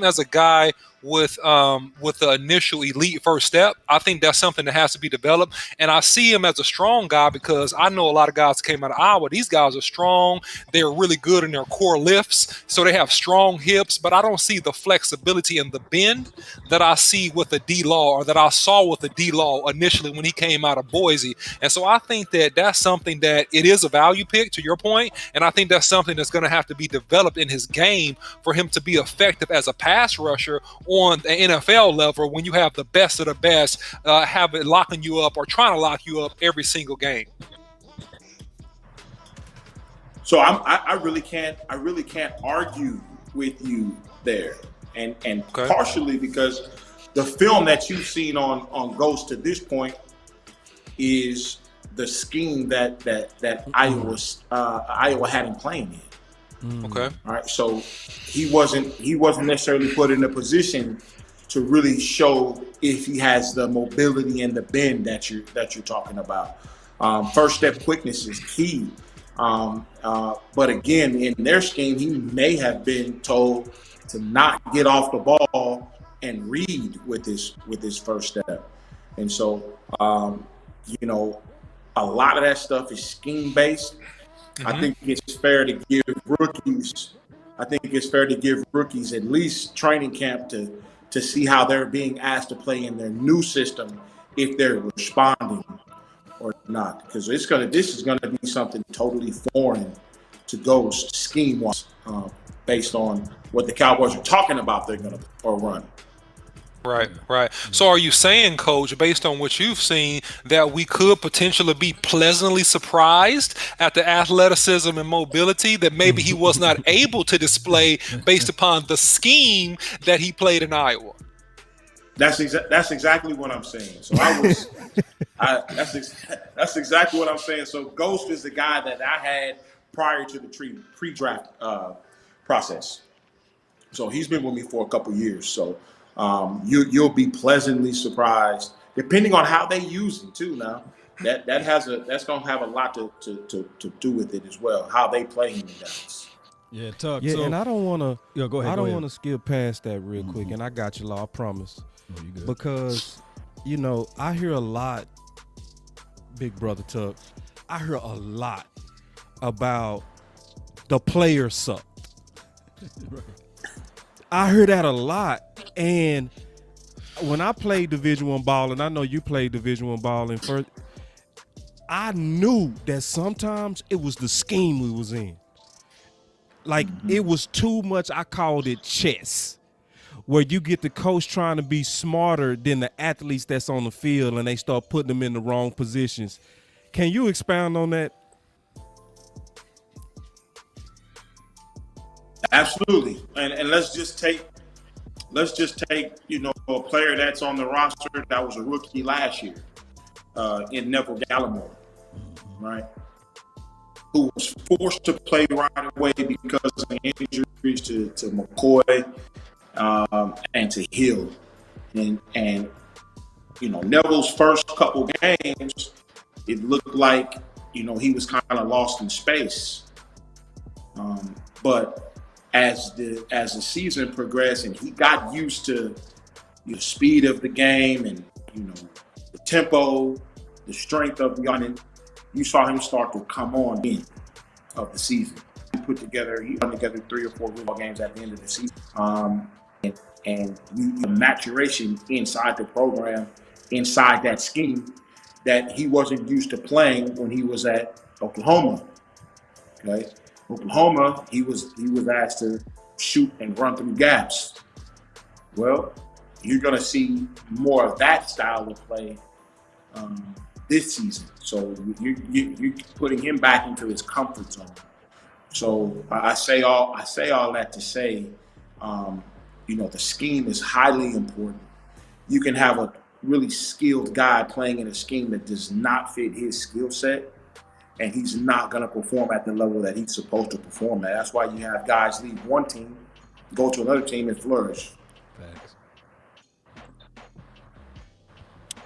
as a guy with the initial elite first step. I think that's something that has to be developed. And I see him as a strong guy because I know a lot of guys came out of Iowa. These guys are strong. They're really good in their core lifts. So they have strong hips, but I don't see the flexibility and the bend that I see with the D-Law or that I saw with the D-Law initially when he came out of Boise. And so I think that that's something that it is a value pick, to your point. And I think that's something that's going to have to be developed in his game for him to be effective as a pass rusher on the NFL level when you have the best of the best have it locking you up or trying to lock you up every single game. So I really can't argue with you there, and Okay. partially because the film that you've seen on Ghost to this point is the scheme that Iowa had him playing in. Okay. All right, so he wasn't necessarily put in a position to really show if he has the mobility and the bend that you're talking about. First step quickness is key. But again, in their scheme, he may have been told to not get off the ball and read with his first step. And so, you know, a lot of that stuff is scheme based. Mm-hmm. I think it's fair to give rookies at least training camp to see how they're being asked to play in their new system, if they're responding or not, because this is gonna be something totally foreign to Ghost scheme wise, based on what the Cowboys are talking about they're gonna run. Right. So are you saying, Coach, based on what you've seen, that we could potentially be pleasantly surprised at the athleticism and mobility that maybe he was not able to display based upon the scheme that he played in Iowa? That's exactly what I'm saying. So that's exactly what I'm saying. So Ghost is the guy that I had prior to the pre-draft process. So he's been with me for a couple years. So you'll be pleasantly surprised, depending on how they use him too. Now that's gonna have a lot to do with it as well, how they play him in Dallas. Yeah, Tuck. Yeah, so, and I don't want to. Yeah, go ahead. I don't want to skip past that real quick, and I got you, Law. I promise. Oh, you good. Because you know, I hear a lot, Big Brother Tuck. I hear a lot about the players suck. Right. I hear that a lot, and when I played Division I ball, and I know you played Division I ball, and first, I knew that sometimes it was the scheme we was in. Like it was too much. I called it chess, where you get the coach trying to be smarter than the athletes that's on the field, and they start putting them in the wrong positions. Can you expound on that? Absolutely, and let's just take you know, a player that's on the roster that was a rookie last year, in Neville Gallimore, right? Who was forced to play right away because of injuries to McCoy and to Hill, and you know, Neville's first couple games, it looked like, you know, he was kind of lost in space, but as the season progressed and he got used to the speed of the game and, you know, the tempo, the strength of the gun, you saw him start to come on in of the season. He put together 3 or 4 football games at the end of the season, and the maturation inside the program, inside that scheme that he wasn't used to playing when he was at Oklahoma. Okay. Oklahoma, he was asked to shoot and run through gaps. Well, you're going to see more of that style of play this season. So you're putting him back into his comfort zone. So I say all that to say, you know, the scheme is highly important. You can have a really skilled guy playing in a scheme that does not fit his skill set, and he's not going to perform at the level that he's supposed to perform at. That's why you have guys leave one team, go to another team, and flourish. Thanks.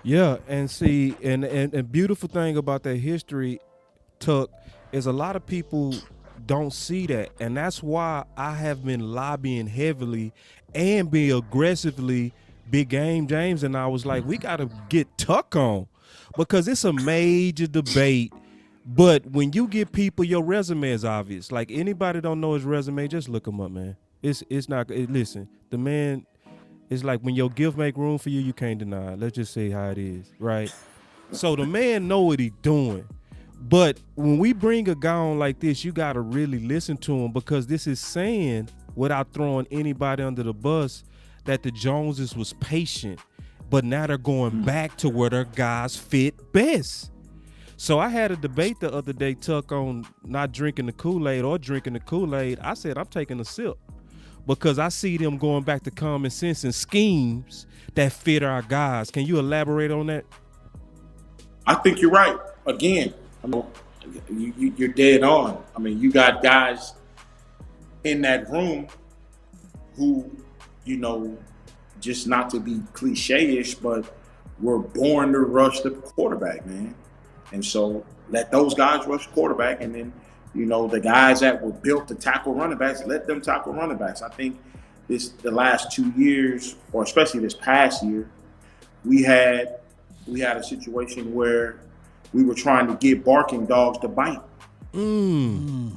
Yeah, and see, and beautiful thing about that history, Tuck, is a lot of people don't see that, and that's why I have been lobbying heavily and be aggressively. Big Game James and I was like, we got to get Tuck on, because it's a major debate. But when you get people, your resume is obvious. Like, anybody don't know his resume, just look him up, man. It's not. Listen, the man. It's like when your gift make room for you, you can't deny it. Let's just say how it is, right? So the man know what he doing. But when we bring a guy on like this, you got to really listen to him, because this is saying, without throwing anybody under the bus, that the Joneses was patient, but now they're going back to where their guys fit best. So I had a debate the other day, Tuck, on not drinking the Kool-Aid or drinking the Kool-Aid. I said I'm taking a sip, because I see them going back to common sense and schemes that fit our guys. Can you elaborate on that? I think you're right. Again, I mean, you're dead on. I mean, you got guys in that room who, you know, just not to be cliche-ish, but were born to rush the quarterback, man. And so let those guys rush quarterback, and then, you know, the guys that were built to tackle running backs, let them tackle running backs. I think the last 2 years, or especially this past year, we had a situation where we were trying to get barking dogs to bite. You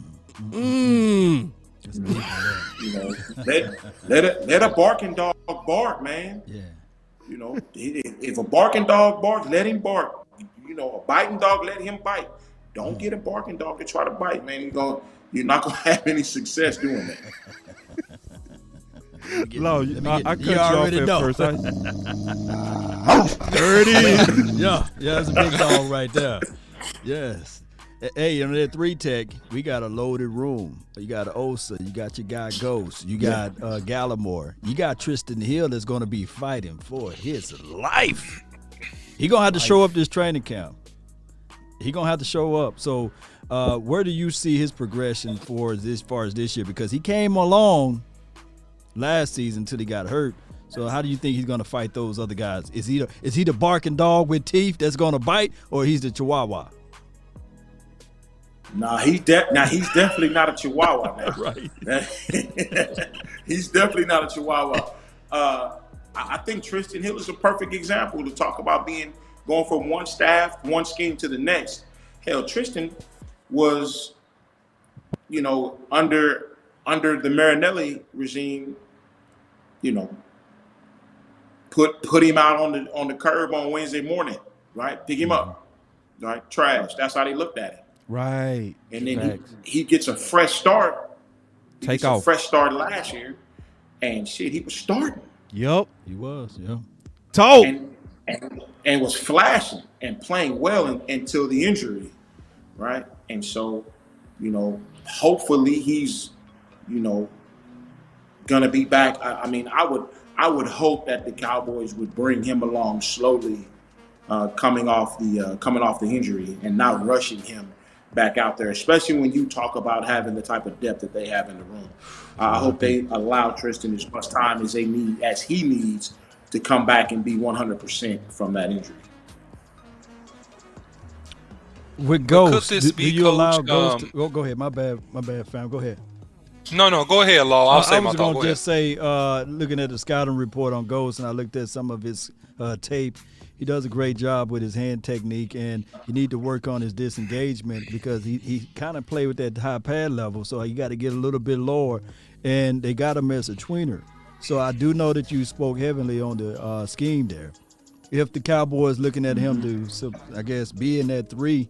know, let a barking dog bark, man. Yeah. You know, if a barking dog barks, let him bark. You know, a biting dog, let him bite. Don't get a barking dog to try to bite, man. You're not gonna have any success doing that. Lo, I cut you off at first. There it is. Yeah, that's a big dog right there. Yes. Hey, in that 3-tech, we got a loaded room. You got Osa, you got your guy Ghost, you got Gallup, you got Tristan Hill that's going to be fighting for his life. He going to have to show up this training camp. He going to have to show up. So where do you see his progression as far as this year? Because he came along last season until he got hurt. So how do you think he's going to fight those other guys? Is he the barking dog with teeth that's going to bite, or he's the Chihuahua? He's definitely not a Chihuahua, man. Right. He's definitely not a Chihuahua. I think Tristan Hill is a perfect example to talk about going from one staff, one scheme to the next. Hell, Tristan was, you know, under the Marinelli regime, you know, put him out on the curb on Wednesday morning, right? Pick him up, right? Trash. That's how they looked at it. Right. And then he gets a fresh start. A fresh start last year, and shit, he was starting. Yep, he was. Yeah. And was flashing and playing well until the injury, right? And so, you know, hopefully he's, you know, gonna be back. I mean, I would hope that the Cowboys would bring him along slowly, coming off the injury, and not rushing him back out there, especially when you talk about having the type of depth that they have in the room. I hope they allow Tristan as much time as he needs to come back and be 100% from that injury. With Ghost, do you allow Ghost to, go ahead, my bad, fam, go ahead. No, go ahead, Law. I'll say my thought. I was going to just say, looking at the scouting report on Ghost, and I looked at some of his tape, he does a great job with his hand technique, and you need to work on his disengagement because he kind of play with that high pad level, so you got to get a little bit lower, and they got him as a tweener. So I do know that you spoke heavily on the scheme there. If the Cowboys looking at him to, I guess, be in that 3,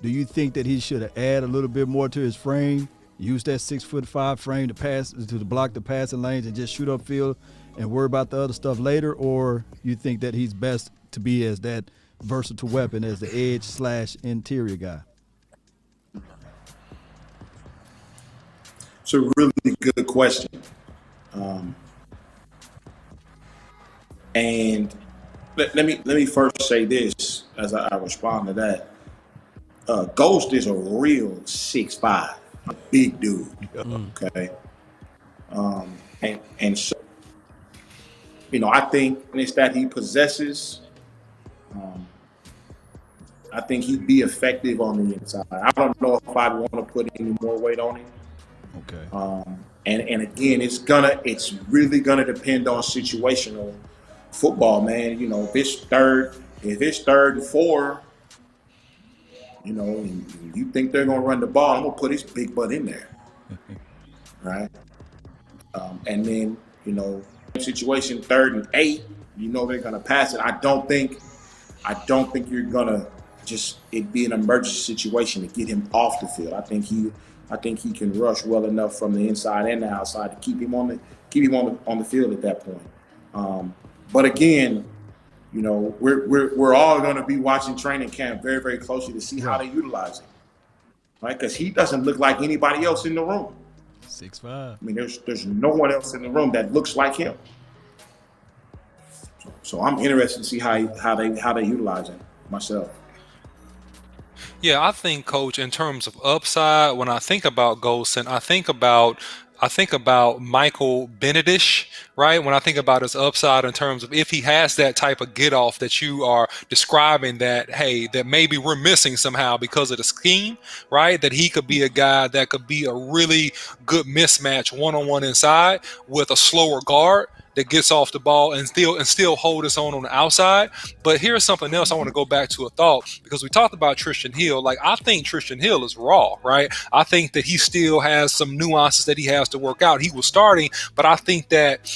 do you think that he should add a little bit more to his frame, use that 6'5" frame to block the passing lanes and just shoot upfield and worry about the other stuff later, or you think that he's best to be as that versatile weapon as the edge/interior guy? It's a really good question. And let me first say this as I respond to that. Ghost is a real 6'5", a big dude. Okay. And so, you know, I think it's that he possesses. I think he'd be effective on the inside. I don't know if I'd want to put any more weight on him. Okay. And again, it's really gonna depend on situational football, man. You know, if it's third and 4, you know, and you think they're gonna run the ball, I'm gonna put his big butt in there, right? And then, you know, situation 3rd and 8, you know they're gonna pass it. I don't think you're gonna just it be an emergency situation to get him off the field. I think he can rush well enough from the inside and the outside to keep him on the field at that point. But again, you know, we're all going to be watching training camp very, very closely to see how they utilize him, right? Because he doesn't look like anybody else in the room. 6'5". I mean, there's no one else in the room that looks like him. So I'm interested to see how they utilize him myself. Yeah, I think, Coach, in terms of upside, when I think about Golston, I think about I think about Michael Benedict, right? When I think about his upside in terms of if he has that type of get off that you are describing, that, hey, that maybe we're missing somehow because of the scheme, right? That he could be a guy that could be a really good mismatch one-on-one inside with a slower guard that gets off the ball and still hold us on the outside. But here's something else I want to go back to a thought, because we talked about Tristan Hill. Like, I think Tristan Hill is raw, right? I think that he still has some nuances that he has to work out. He was starting, but I think that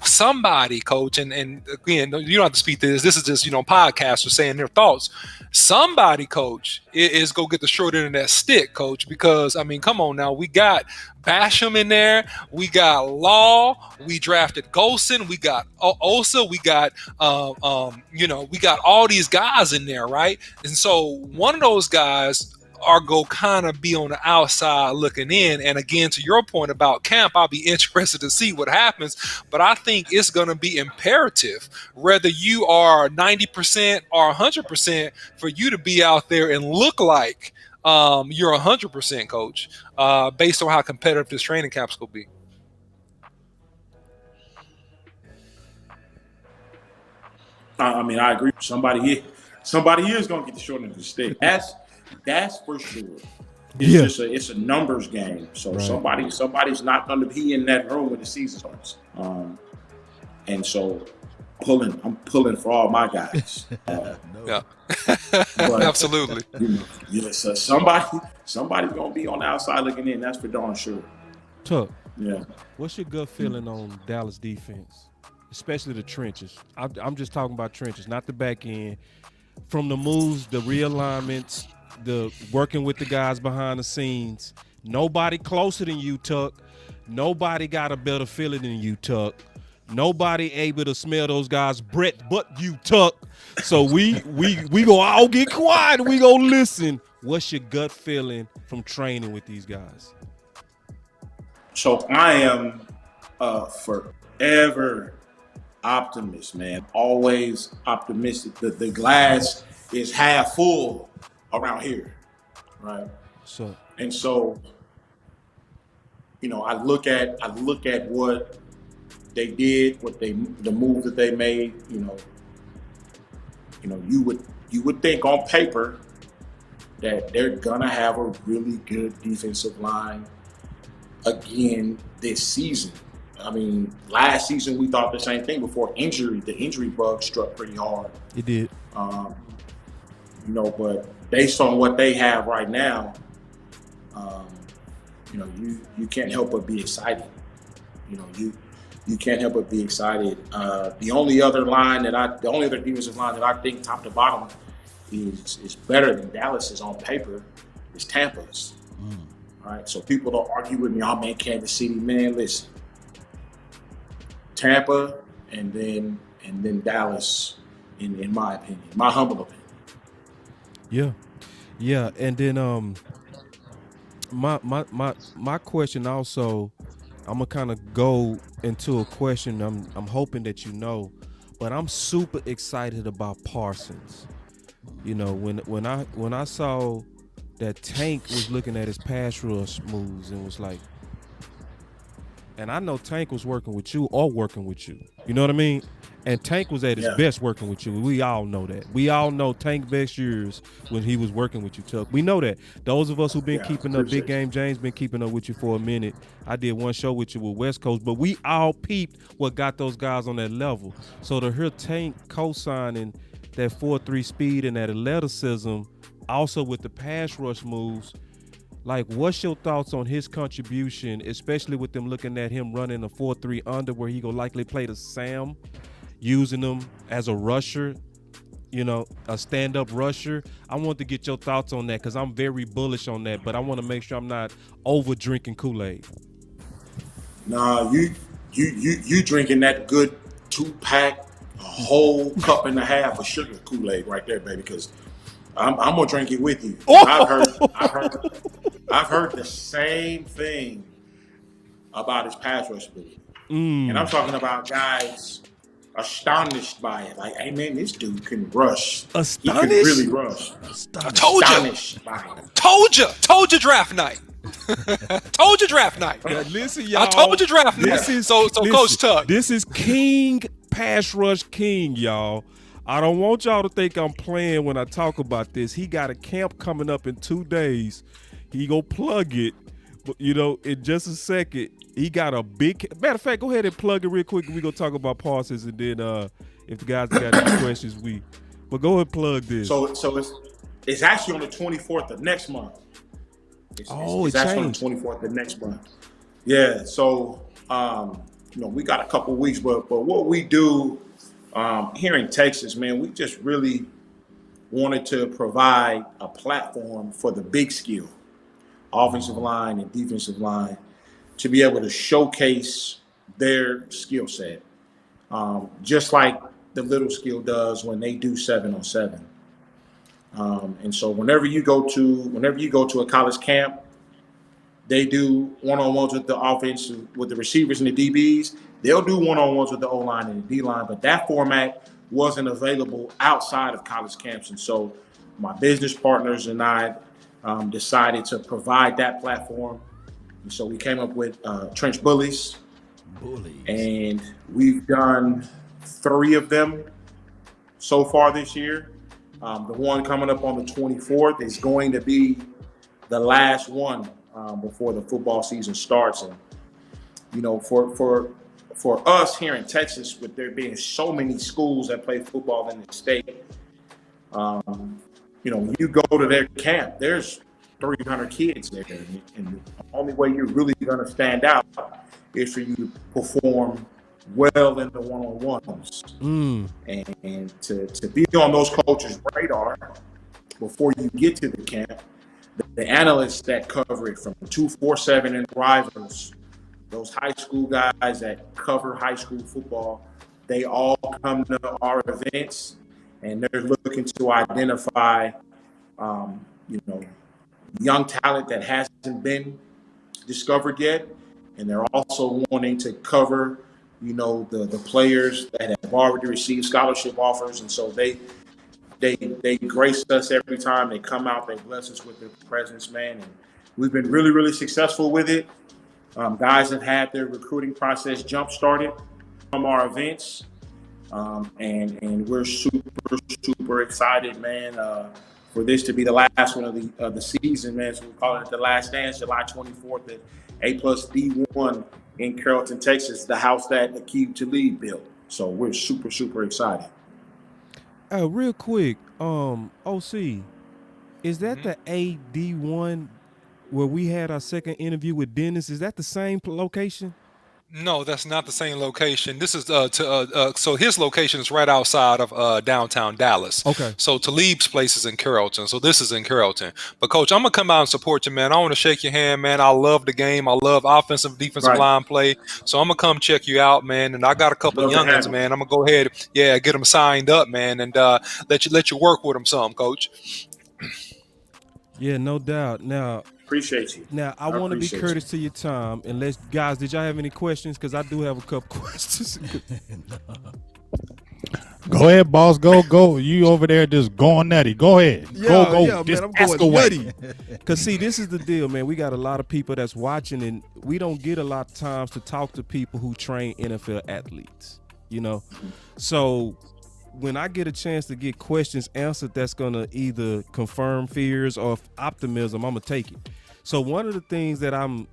somebody, coach, and again, you don't have to speak to this. This is just, podcasters saying their thoughts. Somebody, coach, is go get the short end of that stick, coach, because, I mean, come on now. We got Basham in there. We got Law. We drafted Golston. We got Osa. We got, we got all these guys in there, right? And so one of those guys are go kind of be on the outside looking in. And again, to your point about camp, I'll be interested to see what happens. But I think it's going to be imperative, whether you are 90% or 100%, for you to be out there and look like you're 100%, coach, based on how competitive this training camp's going to be. I mean, I agree. Somebody is going to get the short end of the stick. That's for sure. It's a numbers game. So right. Somebody's not going to be in that room when the season starts. And so I'm pulling for all my guys. Yeah, but, absolutely. So somebody's going to be on the outside looking in. That's for darn sure. Tuck. Yeah. What's your gut feeling on Dallas defense, especially the trenches? I'm just talking about trenches, not the back end. From the moves, the realignments, the working with the guys behind the scenes. Nobody closer than you, Tuck. Nobody got a better feeling than you, Tuck. Nobody able to smell those guys' breath but you, Tuck. So we go all get quiet and we go listen. What's your gut feeling from training with these guys? So I am forever optimist, man. Always optimistic. The glass is half full around here, right? So I look at what they did, the move that they made. You would think on paper that they're gonna have a really good defensive line again this season. I mean, last season we thought the same thing before injury. The injury bug struck pretty hard. It did. But based on what they have right now, you can't help but be excited. You can't help but be excited. The only other defensive line that I think top to bottom is better than Dallas's on paper is Tampa's. All right, so people don't argue with me. Oh man, Kansas City, man. Listen, Tampa and then Dallas, in my opinion, my humble opinion. Yeah, and then my question also, I'm gonna kind of go into a question I'm hoping that but I'm super excited about Parsons. When I saw that Tank was looking at his pass rush moves and was like, and I know Tank was working with you or working with you. You know what I mean? And Tank was at his best working with you. We all know that. We all know Tank best years when he was working with you, Tuck. We know that. Those of us who've been keeping up, Big Game James been keeping up with you for a minute. I did one show with you with West Coast, but we all peeped what got those guys on that level. So to hear Tank co-signing that 4.3 speed and that athleticism, also with the pass rush moves, like, what's your thoughts on his contribution, especially with them looking at him running a 4.3 under where he go likely play the Sam, using them as a rusher, a stand-up rusher? I want to get your thoughts on that because I'm very bullish on that, but I want to make sure I'm not over drinking Kool-Aid. Nah, you drinking that good 2-pack, a whole cup and a half of sugar Kool-Aid right there, baby, because I'm gonna drink it with you. I've heard the same thing about his pass rush ability, and I'm talking about guys astonished by it. Like, hey man, this dude can rush. Astonished? He can really rush. I told you. Told you draft night. Told you draft night. Yeah, listen, y'all. I told you draft night. So Coach Tuck. This is King Pass Rush King, y'all. I don't want y'all to think I'm playing when I talk about this. He got a camp coming up in 2 days. He go plug it, but in just a second. He got a big. Matter of fact, go ahead and plug it real quick. We gonna talk about Parsons, and then if the guys got any questions, But go ahead and plug this. So it's actually on the 24th of next month. It's actually on the 24th of next month. Yeah. So we got a couple weeks, but what we do here in Texas, man, we just really wanted to provide a platform for the big skill, offensive line and defensive line, to be able to showcase their skill set, just like the little skill does when they do 7-on-7. And so whenever you go to a college camp, they do one-on-ones with the offense, with the receivers and the DBs. They'll do one-on-ones with the O-line and the D-line, but that format wasn't available outside of college camps. And so my business partners and I decided to provide that platform. And so we came up with Trench Bullies. And we've done 3 of them so far this year. The one coming up on the 24th is going to be the last one before the football season starts. And for us here in Texas, with there being so many schools that play football in the state, when you go to their camp, there's 300 kids there, and the only way you're really going to stand out is for you to perform well in the one-on-ones. And to be on those coaches' radar before you get to the camp. The analysts that cover it from 247 and Rivals, those high school guys that cover high school football, they all come to our events, and they're looking to identify, young talent that hasn't been discovered yet, and they're also wanting to cover, the players that have already received scholarship offers, and so they grace us every time they come out. They bless us with their presence, man, and we've been really, really successful with it. Guys have had their recruiting process jump started from our events, and we're super excited, man, for this to be the last one of the season, man. So we call it the Last Dance, July 24th at A+D1 in Carrollton, Texas, the house that Aqib Talib built. So we're super excited. Real quick, OC, is that the AD1 where we had our second interview with Dennis? Is that the same location? No, that's not the same location. This is so his location is right outside of downtown Dallas. Okay. So Talib's place is in Carrollton. So this is in Carrollton. But Coach, I'm gonna come out and support you, man. I want to shake your hand, man. I love the game. I love offensive, defensive line play. So I'm gonna come check you out, man. And I got a couple of youngins, man. I'm gonna go ahead, get them signed up, man, and let you work with them some, Coach. Yeah, no doubt. Now. Appreciate you. Now, I want to be courteous to your time. And guys, did y'all have any questions? Because I do have a couple questions. Go ahead, boss. Go. You over there just going nutty. Go ahead. Go. Yeah, just man, I'm ask going away. nutty. Because, see, this is the deal, man. We got a lot of people that's watching, and we don't get a lot of times to talk to people who train NFL athletes, So when I get a chance to get questions answered that's going to either confirm fears or optimism, I'm going to take it. So one of the things that I'm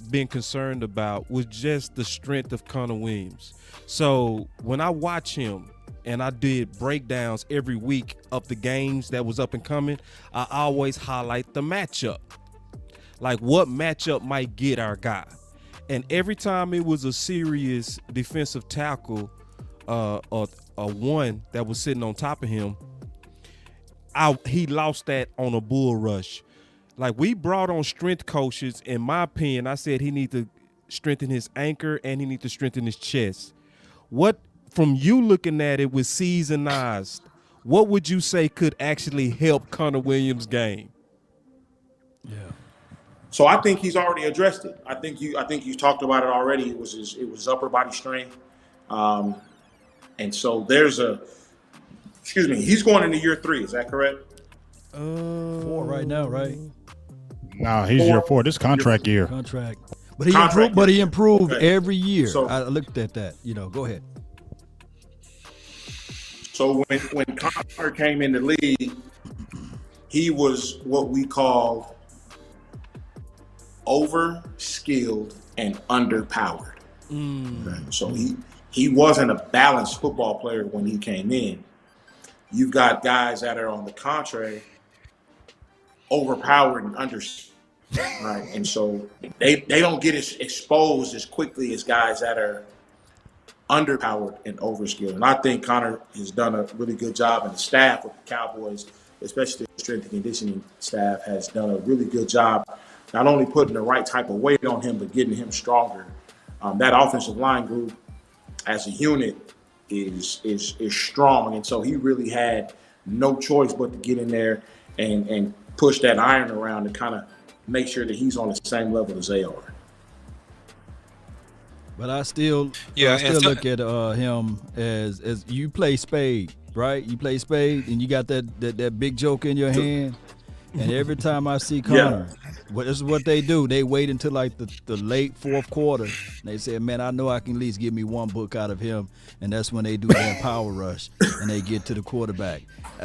been concerned about was just the strength of Connor Williams. So when I watch him, and I did breakdowns every week of the games that was up and coming, I always highlight the matchup. Like what matchup might get our guy. And every time it was a serious defensive tackle or one that was sitting on top of him, he lost that on a bull rush. Like we brought on strength coaches. In my opinion, I said he need to strengthen his anchor and he need to strengthen his chest. What, from you looking at it with seasoned eyes, what would you say could actually help Connor Williams' game? Yeah. So I think he's already addressed it. I think you talked about it already. It was his upper body strength. And so he's going into year 3. Is that correct? 4 right now, right? No, he's year 4. This contract year. Contract. But he improved Okay. every year. So- I looked at that. Go ahead. So when Connor came in the league, he was what we call over-skilled and underpowered. Okay? So he wasn't a balanced football player when he came in. You've got guys that are on the contrary, overpowered and underskilled, right? And so they don't get exposed as quickly as guys that are underpowered and overskilled. And I think Connor has done a really good job, and the staff of the Cowboys, especially the strength and conditioning staff, has done a really good job not only putting the right type of weight on him, but getting him stronger. That offensive line group as a unit is strong, and so he really had no choice but to get in there and push that iron around to kind of make sure that he's on the same level as they are. But I still look at him as you play spade, right? You play spade, and you got that big joke in your hand. And every time I see Connor, this is what they do. They wait until like the late fourth quarter. And they say, man, I know I can at least get me one book out of him. And that's when they do that power rush and they get to the quarterback.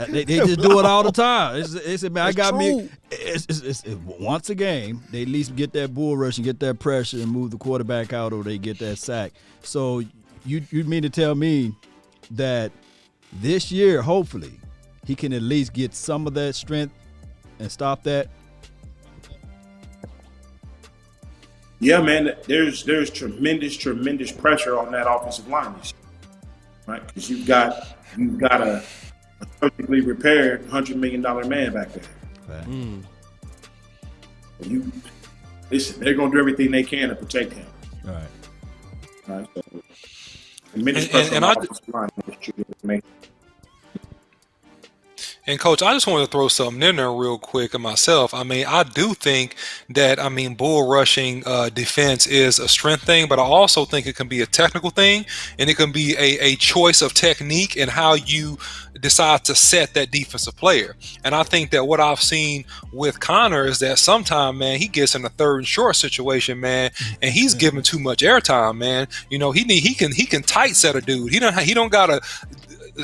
They just do it all the time. They say, man, I got me. It's once a game, they at least get that bull rush and get that pressure and move the quarterback out, or they get that sack. So you mean to tell me that this year, hopefully, he can at least get some of that strength and stop that? Yeah, man, there's tremendous pressure on that offensive line this year, right? Because you've got a perfectly repaired $100 million man back there. Right. Listen, they're gonna do everything they can to protect him. All right. Right? So, tremendous pressure on the offensive line this year. And Coach, I just want to throw something in there real quick of myself. I mean, I do think that, bull rushing defense is a strength thing, but I also think it can be a technical thing, and it can be a choice of technique and how you decide to set that defensive player. And I think that what I've seen with Connor is that sometimes, man, he gets in a third and short situation, man, and he's giving too much airtime, man. He can tight set a dude. He don't gotta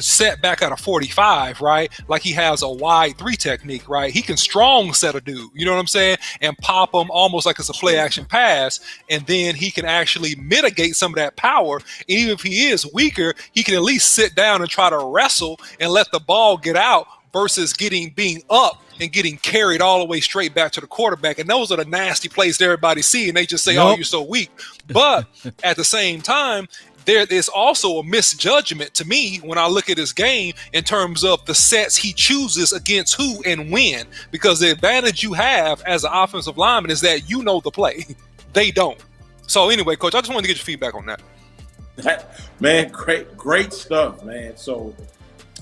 set back at a 45, right? Like he has a wide 3 technique, right? He can strong set a dude, you know what I'm saying? And pop him almost like it's a play action pass. And then he can actually mitigate some of that power. And even if he is weaker, he can at least sit down and try to wrestle and let the ball get out versus being up and getting carried all the way straight back to the quarterback. And those are the nasty plays that everybody see. And they just say, oh, you're so weak. But at the same time, there is also a misjudgment to me when I look at his game in terms of the sets he chooses against who and when, because the advantage you have as an offensive lineman is that you know the play. They don't. So anyway, Coach, I just wanted to get your feedback on that. Man, great stuff, man. So,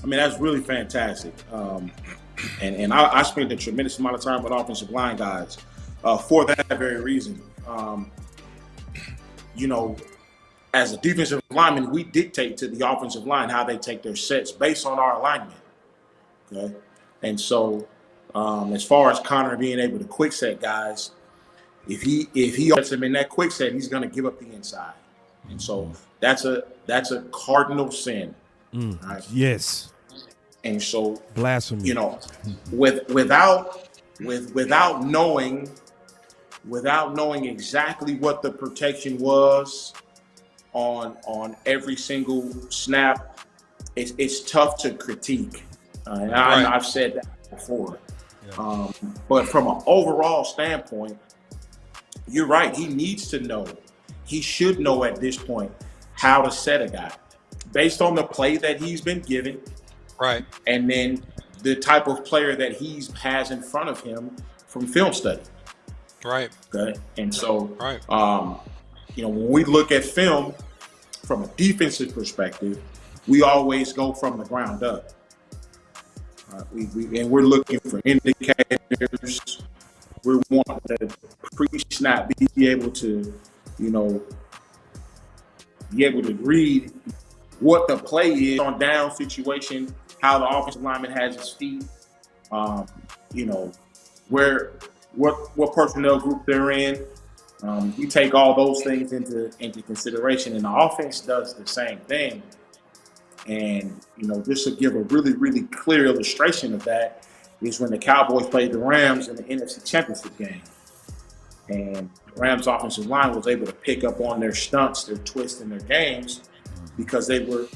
that's really fantastic. And I spent a tremendous amount of time with offensive line guys for that very reason. As a defensive lineman, we dictate to the offensive line how they take their sets based on our alignment. Okay, and so as far as Connor being able to quick set guys, if he sets them in that quick set, he's going to give up the inside, and so that's a cardinal sin. Right? Yes. And so blasphemy. Without knowing exactly what the protection was on every single snap, it's tough to critique. And I've said that before. Yeah. But from an overall standpoint, you're right. He needs to know. He should know at this point how to set a guy based on the play that he's been given. Right. And then the type of player that he has in front of him from film study. Right. Okay. And so, when we look at film from a defensive perspective, we always go from the ground up. We're looking for indicators. We want to pre-snap be able to read what the play is on down situation, how the offensive lineman has his feet, where what personnel group they're in. You take all those things into consideration, and the offense does the same thing. And just to give a really, really clear illustration of that is when the Cowboys played the Rams in the NFC Championship game, and the Rams' offensive line was able to pick up on their stunts, their twists, and their games because they were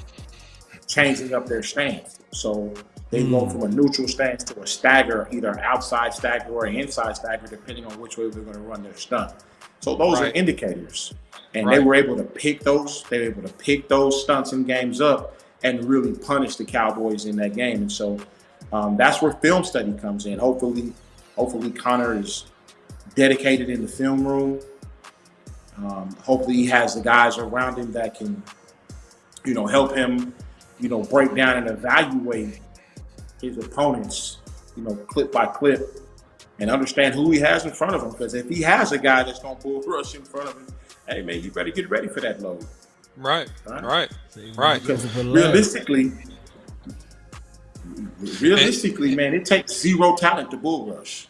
changing up their stance. So they go from a neutral stance to a stagger, either an outside stagger or an inside stagger, depending on which way they're going to run their stunt. So those are indicators, and they were able to pick those. They were able to pick those stunts and games up and really punish the Cowboys in that game. And so that's where film study comes in. Hopefully Connor is dedicated in the film room. Hopefully he has the guys around him that can, help him, break down and evaluate his opponents, clip by clip, and understand who he has in front of him. Because if he has a guy that's going to bull rush in front of him, hey, man, you better get ready for that load. Right. Because realistically, man, it takes zero talent to bull rush.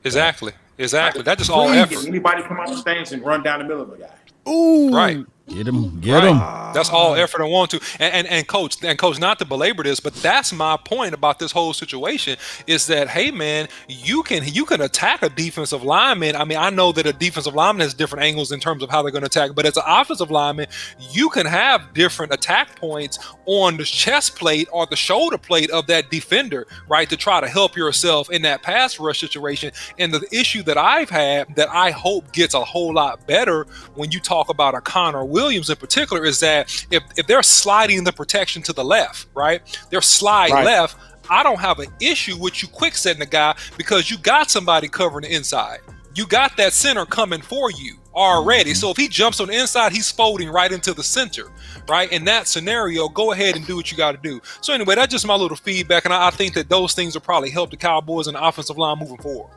Exactly. That's just all effort. Anybody come out the stands and run down the middle of a guy. Ooh. Right. Get him. That's all effort I want to. And coach, not to belabor this, but that's my point about this whole situation is that, hey man, you can attack a defensive lineman. I mean, I know that a defensive lineman has different angles in terms of how they're going to attack, but as an offensive lineman, you can have different attack points on the chest plate or the shoulder plate of that defender, right, to try to help yourself in that pass rush situation. And the issue that I've had that I hope gets a whole lot better when you talk about a Connor Williams in particular is that if they're sliding the protection to the left, right, they're slide left, I don't have an issue with you quick setting the guy because you got somebody covering the inside. You got that center coming for you already. So if he jumps on the inside, he's folding right into the center, right? In that scenario, go ahead and do what you got to do. So anyway, that's just my little feedback, and I think that those things will probably help the Cowboys and the offensive line moving forward.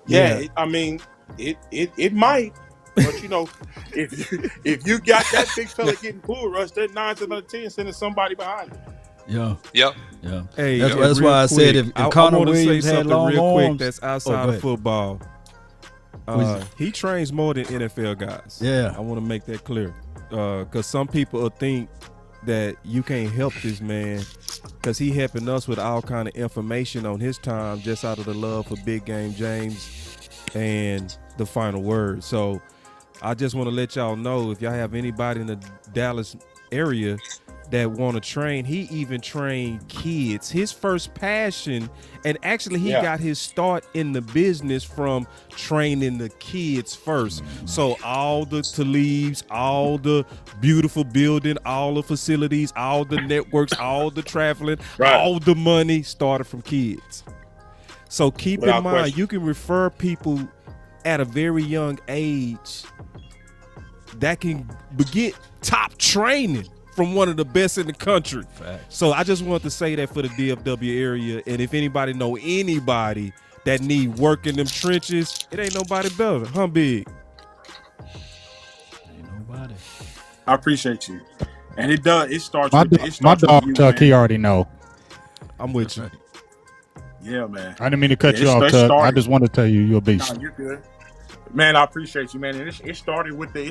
Yeah. I mean, it might. But if you got that big fella getting bull rushed, that 9 out of 10 sending somebody behind you. Yeah. Hey, that's why I said if Connor Williams had long real arms, quick that's outside of football. He trains more than NFL guys. Yeah, I want to make that clear because some people will think that you can't help this man because he helping us with all kind of information on his time just out of the love for Big Game James and the final word. So I just want to let y'all know if y'all have anybody in the Dallas area that want to train, he even trained kids. His first passion, and actually he got his start in the business from training the kids first. So all the Talibs, all the beautiful building, all the facilities, all the networks, all the traveling, all the money started from kids. So keep in mind, you can refer people at a very young age that can get top training from one of the best in the country. Facts. So I just wanted to say that for the DFW area, and if anybody know anybody that need work in them trenches, it ain't nobody better. Big. Ain't nobody. I appreciate you. And it does. It starts my with my dog you, Tuck. man. He already know. I'm with you. Yeah, man. I didn't mean to cut you off, Tuck. I just want to tell you you're a beast. No, you're good. Man, I appreciate you, man. And it started with the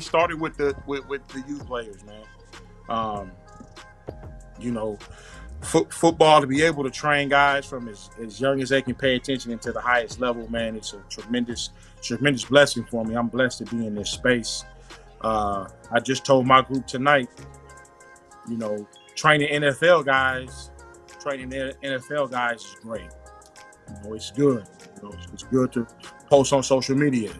youth players, man. Football, to be able to train guys from as young as they can pay attention into the highest level, man, it's a tremendous blessing for me. I'm blessed to be in this space. I just told my group tonight, training NFL guys is great. It's good. It's good to post on social media.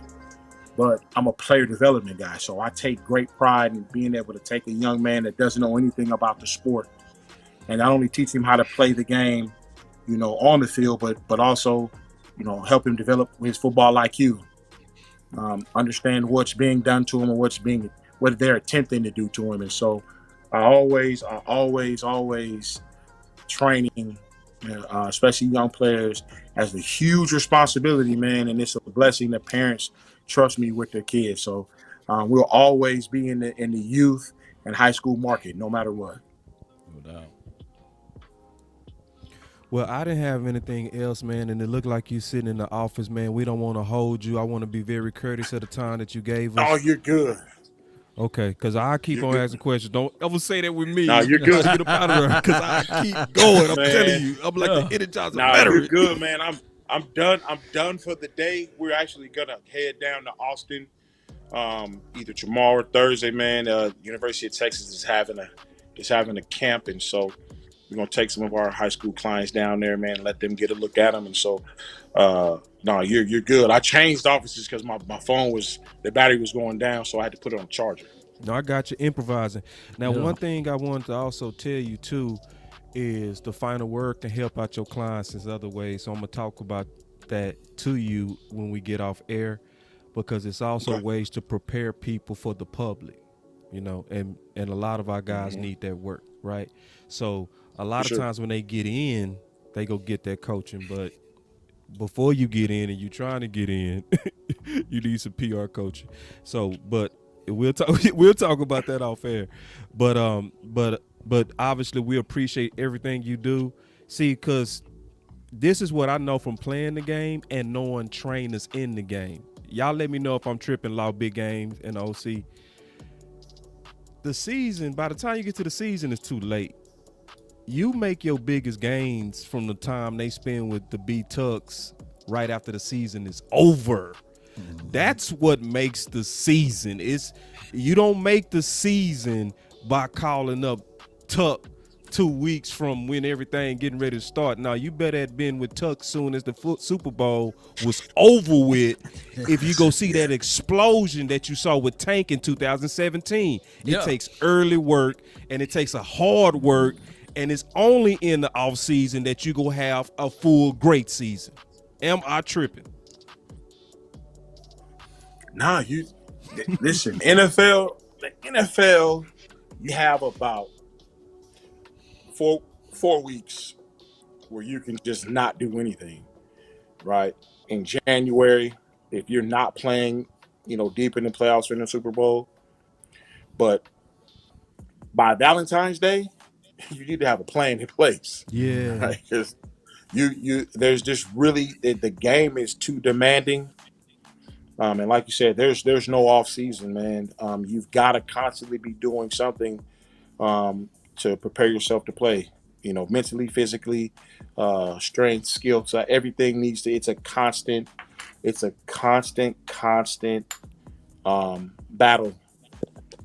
But I'm a player development guy, so I take great pride in being able to take a young man that doesn't know anything about the sport and not only teach him how to play the game, on the field, but also, help him develop his football IQ, understand what's being done to him or what they're attempting to do to him. And so I always training, especially young players, as a huge responsibility, man, and it's a blessing that parents trust me with their kids. So we'll always be in the youth and high school market, no matter what. No doubt. Well, I didn't have anything else, man, and it looked like you sitting in the office, man. We don't want to hold you. I want to be very courteous of the time that you gave us. Oh, you're good. Okay, because I keep on asking questions. Don't ever say that with me. No, you're good. Get up out of there, because I keep going. I'm telling you, I'm like the Energizer battery. You're good, man. I'm done. I'm done for the day. We're actually gonna head down to Austin, either tomorrow or Thursday, man. University of Texas is having a camp, and so we're gonna take some of our high school clients down there, man. Let them get a look at them, and so. No, you're good. I changed offices because my phone the battery was going down, so I had to put it on charger. No, I got you improvising. Now, one thing I wanted to also tell you too is the final word can help out your clients in other ways. So I'm gonna talk about that to you when we get off air, because it's also ways to prepare people for the public, you know, and a lot of our guys need that work, right? So a lot of times when they get in, they go get that coaching, but before you get in and you're trying to get in, you need some PR coaching. So, but we'll talk about that off air. But obviously we appreciate everything you do. See, because this is what I know from playing the game and knowing trainers in the game. Y'all let me know if I'm tripping, Law Big Games and OC. The season, by the time you get to the season, it's too late. You make your biggest gains from the time they spend with the B-Tucks right after the season is over. That's what makes the season. You don't make the season by calling up Tuck 2 weeks from when everything getting ready to start. Now, you better have been with Tuck soon as the Super Bowl was over with if you go see that explosion that you saw with Tank in 2017. It takes early work, and it takes a hard work, and it's only in the off season that you go have a full great season. Am I tripping? Nah, listen. The NFL, you have about four weeks where you can just not do anything, right? In January, if you're not playing, deep in the playoffs or in the Super Bowl, but by Valentine's Day, you need to have a plan in place. Yeah. Right? Because there's just really the game is too demanding. And like you said, there's no off season, man. You've got to constantly be doing something to prepare yourself to play. Mentally, physically, strength, skill. So everything needs to. It's a constant battle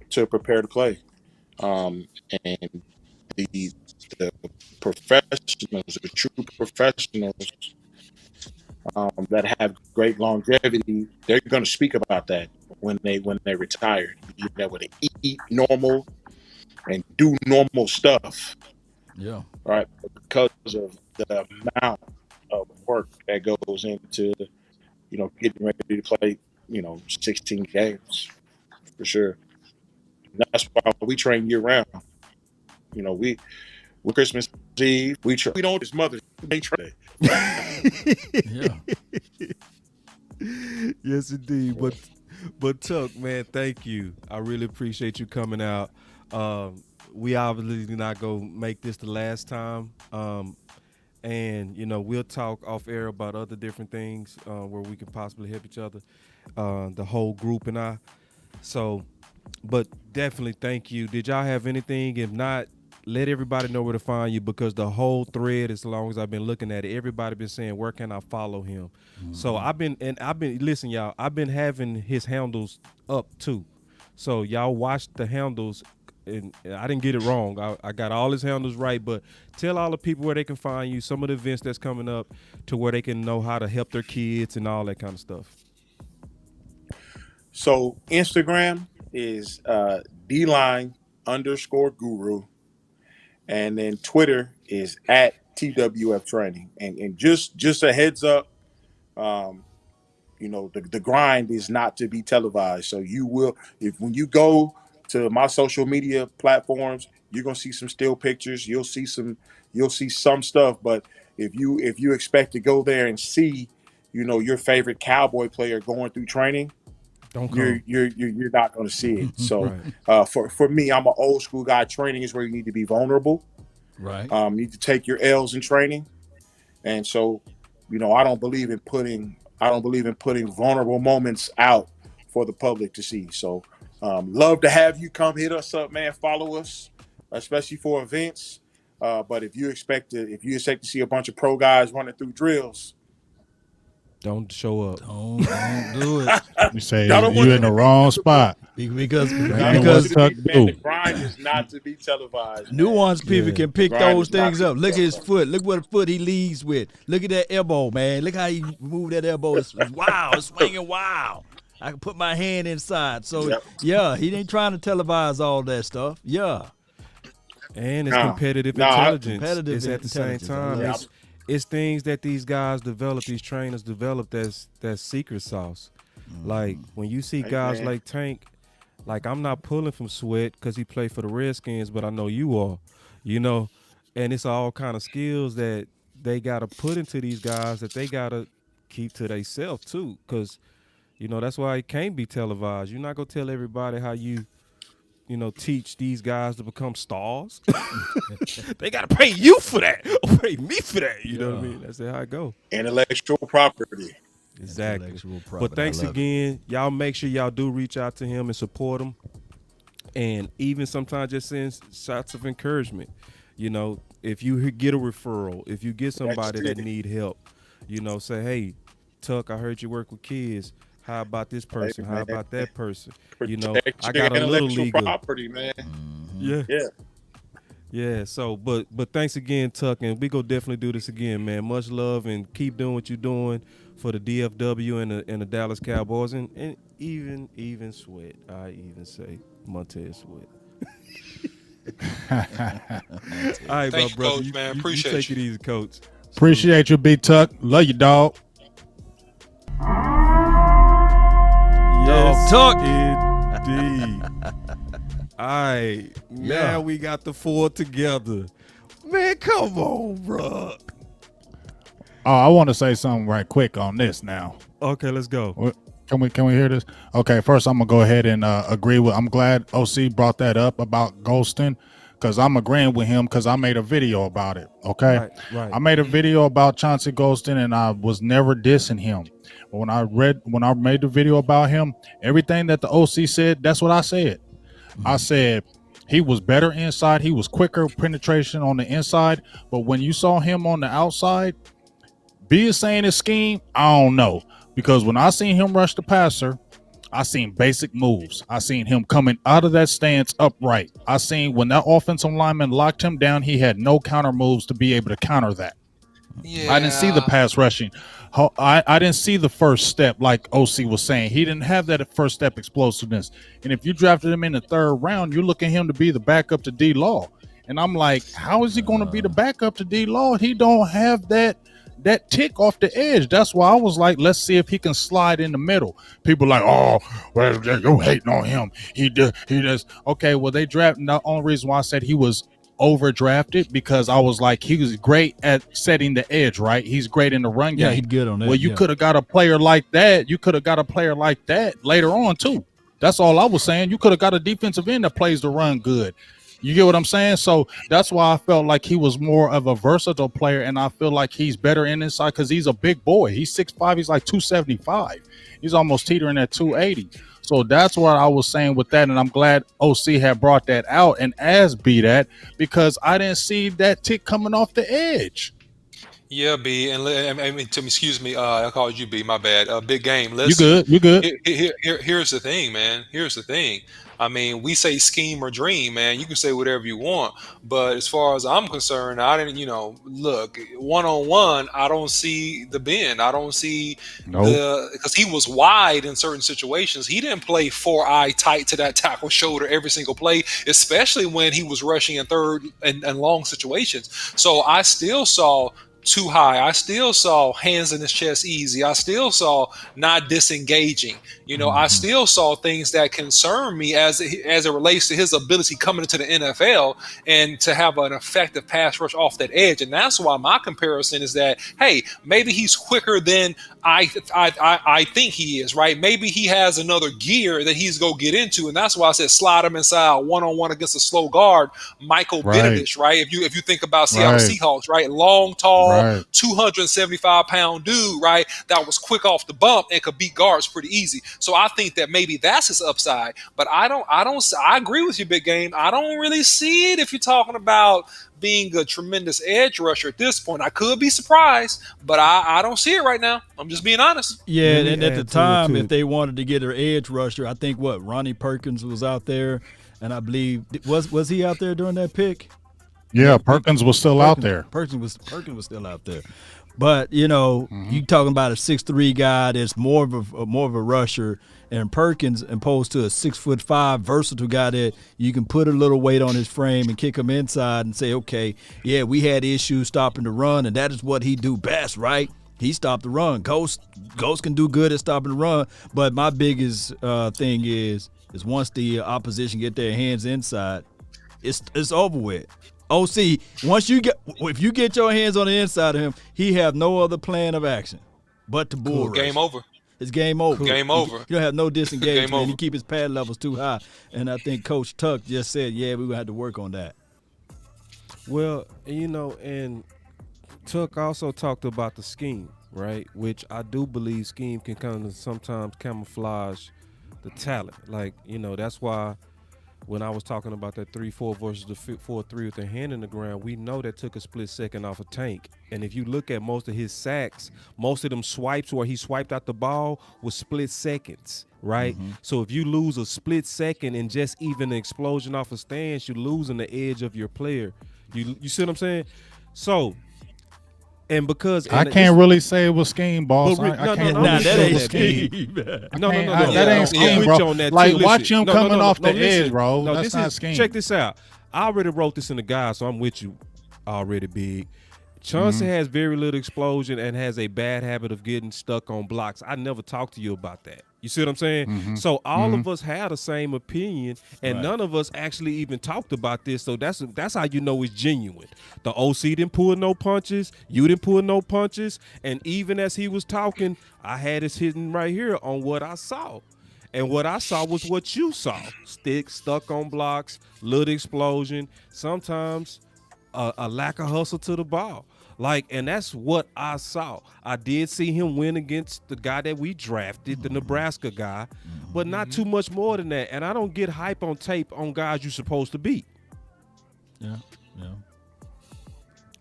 to prepare to play. And the professionals, the true professionals that have great longevity, they're going to speak about that when they retire. You're able to eat normal and do normal stuff. Yeah. Right. Because of the amount of work that goes into, getting ready to play, 16 games for sure. And that's why we train year round. We Christmas Eve, we don't just Mother's Day train. Yeah. Yes, indeed. But Tuck, man, thank you. I really appreciate you coming out. We obviously not gonna make this the last time. And we'll talk off air about other different things where we can possibly help each other, the whole group and I. So, but definitely thank you. Did y'all have anything? If not, let everybody know where to find you, because the whole thread, as long as I've been looking at it, everybody been saying, where can I follow him? Mm-hmm. So I've been listen, y'all, I've been having his handles up too. So y'all watch the handles, and I didn't get it wrong. I got all his handles right, but tell all the people where they can find you, some of the events that's coming up, to where they can know how to help their kids and all that kind of stuff. So Instagram is D_Guru. And then Twitter is at TWF Training. And just a heads up, the grind is not to be televised. So you will, when you go to my social media platforms, you're gonna see some still pictures. You'll see some stuff. But if you expect to go there and see, your favorite Cowboy player going through training, you're not going to see it. So right. For me, I'm an old school guy. Training is where you need to be vulnerable. Right. You need to take your L's in training. And so, I don't believe in putting vulnerable moments out for the public to see. So, love to have you come hit us up, man. Follow us, especially for events. But if you expect to see a bunch of pro guys running through drills, don't show up. Don't do it. You say you're in the wrong spot. Because the grind is not to be televised. Nuanced people can pick those things up. Look at his televised. foot. Look what foot he leads with. Look at that elbow, man. Look how he moved that elbow. It's wow. It's swinging wow. I can put my hand inside. So, yeah, he ain't trying to televise all that stuff. Yeah. And it's competitive intelligence. Competitive it's at the same time. It's things that these guys develop, these trainers develop that's secret sauce. Like when you see guys like Tank, like I'm not pulling from Sweat because he played for the Redskins, but I know you are, and it's all kind of skills that they got to put into these guys that they got to keep to themselves too, because, that's why it can't be televised. You're not going to tell everybody how you teach these guys to become stars. They got to pay you for that or pay me for that. You know what I mean? That's how it go. Intellectual property. Exactly. But thanks again. Y'all make sure y'all do reach out to him and support him. And even sometimes just send shots of encouragement. If you get a referral, if you get somebody that need help, say, hey, Tuck, I heard you work with kids. How about this person? How about that person? I got a little league property, man. Yeah. So, but thanks again, Tuck, and we go definitely do this again, man. Much love, and keep doing what you're doing for the DFW and the Dallas Cowboys, and even Sweat. I even say Montez Sweat. All right, Thank you, brother. Coach, man. Appreciate you. Take it easy, Coach. Appreciate you, B Tuck. Love you, dog. Yes, Tuck. indeed. All right, now we got the four together. Man, come on, bro. Oh, I want to say something right quick on this now. Okay, let's go. Can we hear this? Okay, first I'm gonna go ahead and agree with. I'm glad OC brought that up about Golston, because I'm agreeing with him because I made a video about it. Okay, right. I made a video about Chauncey Golston and I was never dissing him. But when I made the video about him, everything that the OC said, that's what I said. I said he was better inside. He was quicker penetration on the inside. But when you saw him on the outside, B is saying his scheme, I don't know. Because when I seen him rush the passer, I seen basic moves. I seen him coming out of that stance upright. I seen when that offensive lineman locked him down, he had no counter moves to be able to counter that. I didn't see the pass rushing. I didn't see the first step like OC was saying. He didn't have that first step explosiveness. And if you drafted him in the third round, you're looking at him to be the backup to D-Law. And I'm like, how is he going to be the backup to D-Law? He don't have that tick off the edge. That's why I was like, let's see if he can slide in the middle. People like, oh, well, you're hating on him. He does. Okay, well, they drafted. The only reason why I said he was overdrafted because I was like, he was great at setting the edge, right? He's great in the run game. Yeah, he's good on that. Well, you could have got a player like that. You could have got a player like that later on too. That's all I was saying. You could have got a defensive end that plays the run good. You get what I'm saying? So that's why I felt like he was more of a versatile player, and I feel like he's better in inside because he's a big boy. He's 6'5", he's like 275. He's almost teetering at 280. So that's what I was saying with that, and I'm glad OC had brought that out and asked B that because I didn't see that tick coming off the edge. Yeah, B, and I mean, excuse me, I called you B. My bad. Big game. Listen, You good? Here's the thing, man. Here's the thing. I mean, we say scheme or dream, man. You can say whatever you want, but as far as I'm concerned, I didn't. Look, 1-on-1, I don't see the bend. I don't see because he was wide in certain situations. He didn't play 4-eye tight to that tackle shoulder every single play, especially when he was rushing in third and long situations. So I still saw too high. I still saw hands in his chest easy. I still saw not disengaging. I still saw things that concern me as it relates to his ability coming into the NFL and to have an effective pass rush off that edge. And that's why my comparison is that, hey, maybe he's quicker than I think he is, right? Maybe he has another gear that he's going to get into, and that's why I said slide him inside one-on-one against a slow guard, Michael Benedict, right? If you think about Seattle Seahawks, right? Long, tall, 275-pound dude, right? That was quick off the bump and could beat guards pretty easy. So I think that maybe that's his upside. But I agree with you, Big Game. I don't really see it if you're talking about being a tremendous edge rusher at this point. I could be surprised, but I don't see it right now. I'm just being honest. Yeah, and at the time, if they wanted to get an edge rusher, I think Ronnie Perkins was out there, and I believe was he out there during that pick? Yeah, Perkins was still out there. Perkins was still out there. But you talking about a 6'3" guy that's more of a rusher, and Perkins opposed to a 6'5" versatile guy that you can put a little weight on his frame and kick him inside and say, okay, yeah, we had issues stopping the run, and that is what he do best, right? He stopped the run. Ghost can do good at stopping the run, but my biggest thing is once the opposition get their hands inside, it's over with. OC, if you get your hands on the inside of him, he have no other plan of action but to bull rush. Game over. It's game over. Game over. You don't have no disengagement. Game over. He keep his pad levels too high, and I think Coach Tuck just said, "Yeah, we're gonna have to work on that." Well, and Tuck also talked about the scheme, right? Which I do believe scheme can kind of sometimes camouflage the talent. Like, that's why when I was talking about that 3-4 versus the 4-3 with the hand in the ground, we know that took a split second off a Tank. And if you look at most of his sacks, most of them swipes where he swiped out the ball was split seconds, right? Mm-hmm. So if you lose a split second and just even an explosion off a stance, you're losing the edge of your player. You see what I'm saying? So, and because I can't really say it was scheme, boss. That ain't scheme. That ain't scheme, bro. Like, watch him coming off the edge, bro. That's not scheme. Check this out. I already wrote this in the guide, so I'm with you already, Big. Chauncey has very little explosion and has a bad habit of getting stuck on blocks. I never talked to you about that. You see what I'm saying? Mm-hmm. So all of us had the same opinion, and none of us actually even talked about this. So that's how you know it's genuine. The OC didn't pull no punches. You didn't pull no punches. And even as he was talking, I had this hidden right here on what I saw. And what I saw was what you saw. Sticks, stuck on blocks, little explosion, sometimes a lack of hustle to the ball. And that's what I saw. I did see him win against the guy that we drafted, the Nebraska guy, but not too much more than that. And I don't get hype on tape on guys you're supposed to beat. Yeah.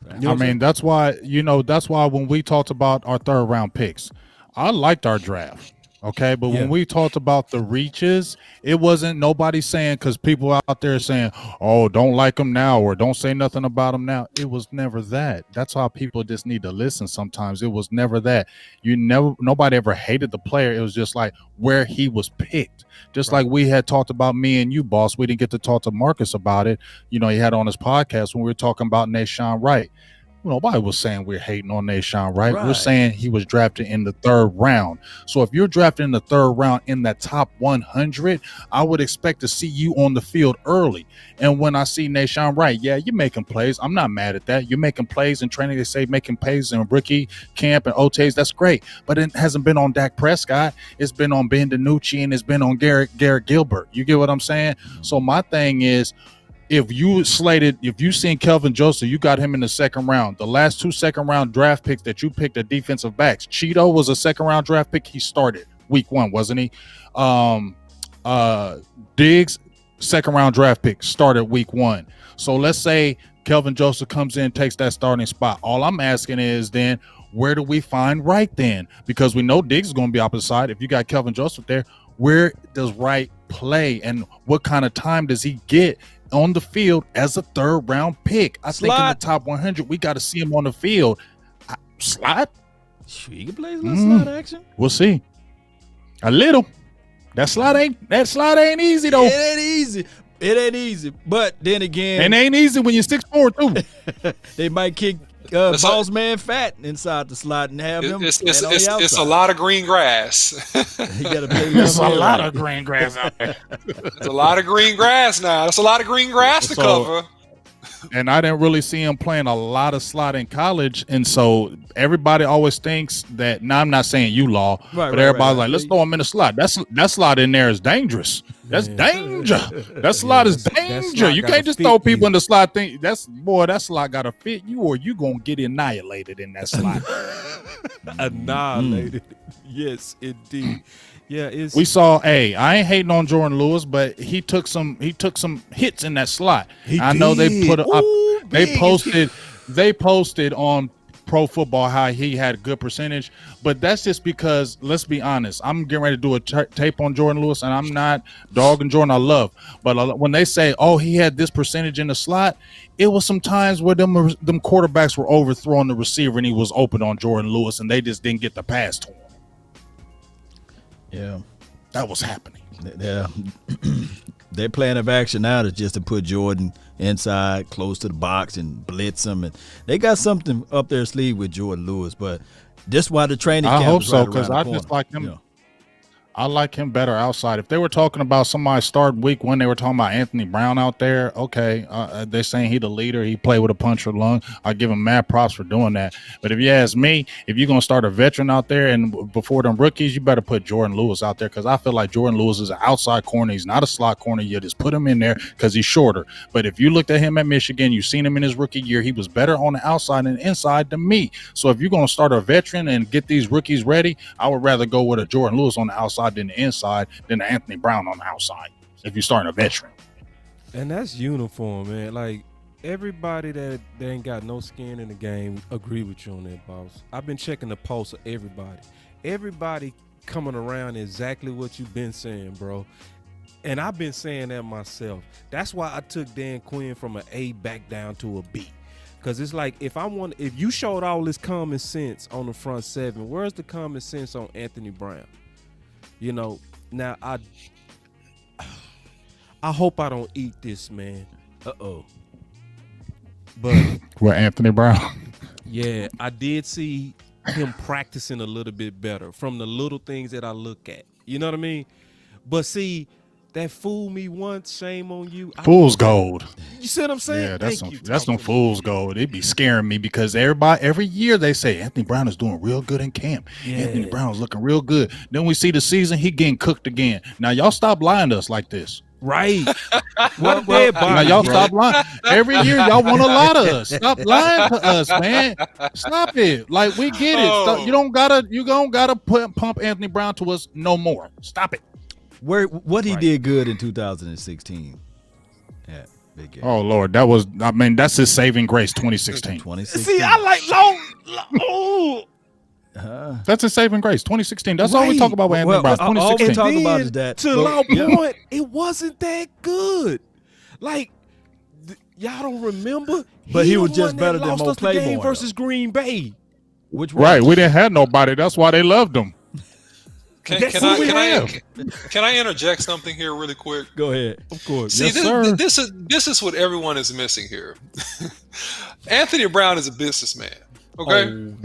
I mean, that's why when we talked about our third round picks, I liked our draft. Okay, but when we talked about the reaches, it wasn't nobody saying, because people out there saying, oh, don't like them now or don't say nothing about them now. It was never that. That's how people just need to listen sometimes. It was never that. Nobody ever hated the player. It was just like where he was picked. Just like we had talked about me and you, boss. We didn't get to talk to Marcus about it. He had on his podcast when we were talking about Nation Wright. Nobody was saying we're hating on Nation, right? We're saying he was drafted in the third round. So if you're drafted in the third round in that top 100, I would expect to see you on the field early. And when I see Nation Wright, you're making plays. I'm not mad at that. You're making plays in training. They say making plays in rookie camp and OTAs. That's great. But it hasn't been on Dak Prescott. It's been on Ben DiNucci and it's been on Garrett Gilbert. You get what I'm saying? So my thing is, if you seen Kelvin Joseph, you got him in the second round. The last 2 second-round draft picks that you picked are defensive backs. Cheeto was a second-round draft pick. He started week 1, wasn't he? Diggs, second-round draft pick, started week 1. So let's say Kelvin Joseph comes in, takes that starting spot. All I'm asking is then, where do we find Wright then? Because we know Diggs is going to be opposite side. If you got Kelvin Joseph there, where does Wright play and what kind of time does he get on the field as a third round pick? I think in the top 100, we got to see him on the field. Slot? He can play a little slot action. We'll see. A little. That slot ain't easy though. It ain't easy. But then again, it ain't easy when you're 6'4" too. They might kick boss man fat inside the slot and have him. It's a lot of green grass. He got to play. There's a lot of green grass out there. There's a lot of green grass now. That's a lot of green grass to cover. and I didn't really see him playing a lot of slot in college. And so everybody always thinks that. Now I'm not saying you, Law, but everybody's like, let's throw him in the slot. That slot in there is dangerous. That's danger. That slot is danger. You can't just throw people in the slot. That slot got to fit you, or you gonna get annihilated in that slot. Annihilated. Yes, indeed. Yeah, we saw. Hey, I ain't hating on Jordan Lewis, but he took some hits in that slot. I know they put they posted on Pro Football how he had a good percentage, but that's just because, let's be honest, I'm getting ready to do a tape on Jordan Lewis, and I'm not dogging Jordan. I love, but when they say, oh, he had this percentage in the slot, it was some times where them quarterbacks were overthrowing the receiver and he was open on Jordan Lewis, and they just didn't get the pass to him. Yeah, that was happening. Yeah, their plan of action now is just to put Jordan inside, close to the box, and blitz him. And they got something up their sleeve with Jordan Lewis. But just why the training camp. I hope so, because I just like him. Yeah. I like him better outside. If they were talking about somebody starting week one, they were talking about Anthony Brown out there. Okay, they're saying he the leader. He played with a puncher lung. I give him mad props for doing that. But if you ask me, if you're gonna start a veteran out there and before them rookies, you better put Jordan Lewis out there, because I feel like Jordan Lewis is an outside corner. He's not a slot corner. You just put him in there because he's shorter. But if you looked at him at Michigan, you've seen him in his rookie year. He was better on the outside and inside than me. So if you're gonna start a veteran and get these rookies ready, I would rather go with a Jordan Lewis on the outside than the inside, than Anthony Brown on the outside, if you're starting a veteran. And that's uniform, man. Like, everybody that ain't got no skin in the game agree with you on that, boss. I've been checking the pulse of everybody. Everybody coming around exactly what you've been saying, bro. And I've been saying that myself. That's why I took Dan Quinn from an A back down to a B. Because it's like, if you showed all this common sense on the front seven, where's the common sense on Anthony Brown? You know, now I hope I don't eat this, man. Uh-oh. But with Anthony Brown. Yeah, I did see him practicing a little bit better from the little things that I look at. You know what I mean? But see, that fooled me once, shame on you. Fool's gold. You see what I'm saying? Yeah, that's some fool's gold. It'd be scaring me, because every year they say Anthony Brown is doing real good in camp. Yeah. Anthony Brown is looking real good. Then we see the season, he getting cooked again. Now y'all stop lying to us like this. Right. Now y'all stop lying. Every year y'all want to lie to us. Stop lying to us, man. Stop it. Like, we get it. Stop. You don't gotta pump Anthony Brown to us no more. Stop it. What he did good in 2016. Yeah, big game. Oh Lord, that's his saving grace. 2016. See, I like long. That's his saving grace. 2016. That's all we talk about with Anthony Brown. 2016. All we talk about is that. To Law's point, it wasn't that good. Like, y'all don't remember? But he was just better than Mo Claiborne versus Green Bay. Which one? Right, we didn't have nobody. That's why they loved him. Can I interject something here really quick? Go ahead. Of course. See, this is what everyone is missing here. Anthony Brown is a businessman. Okay?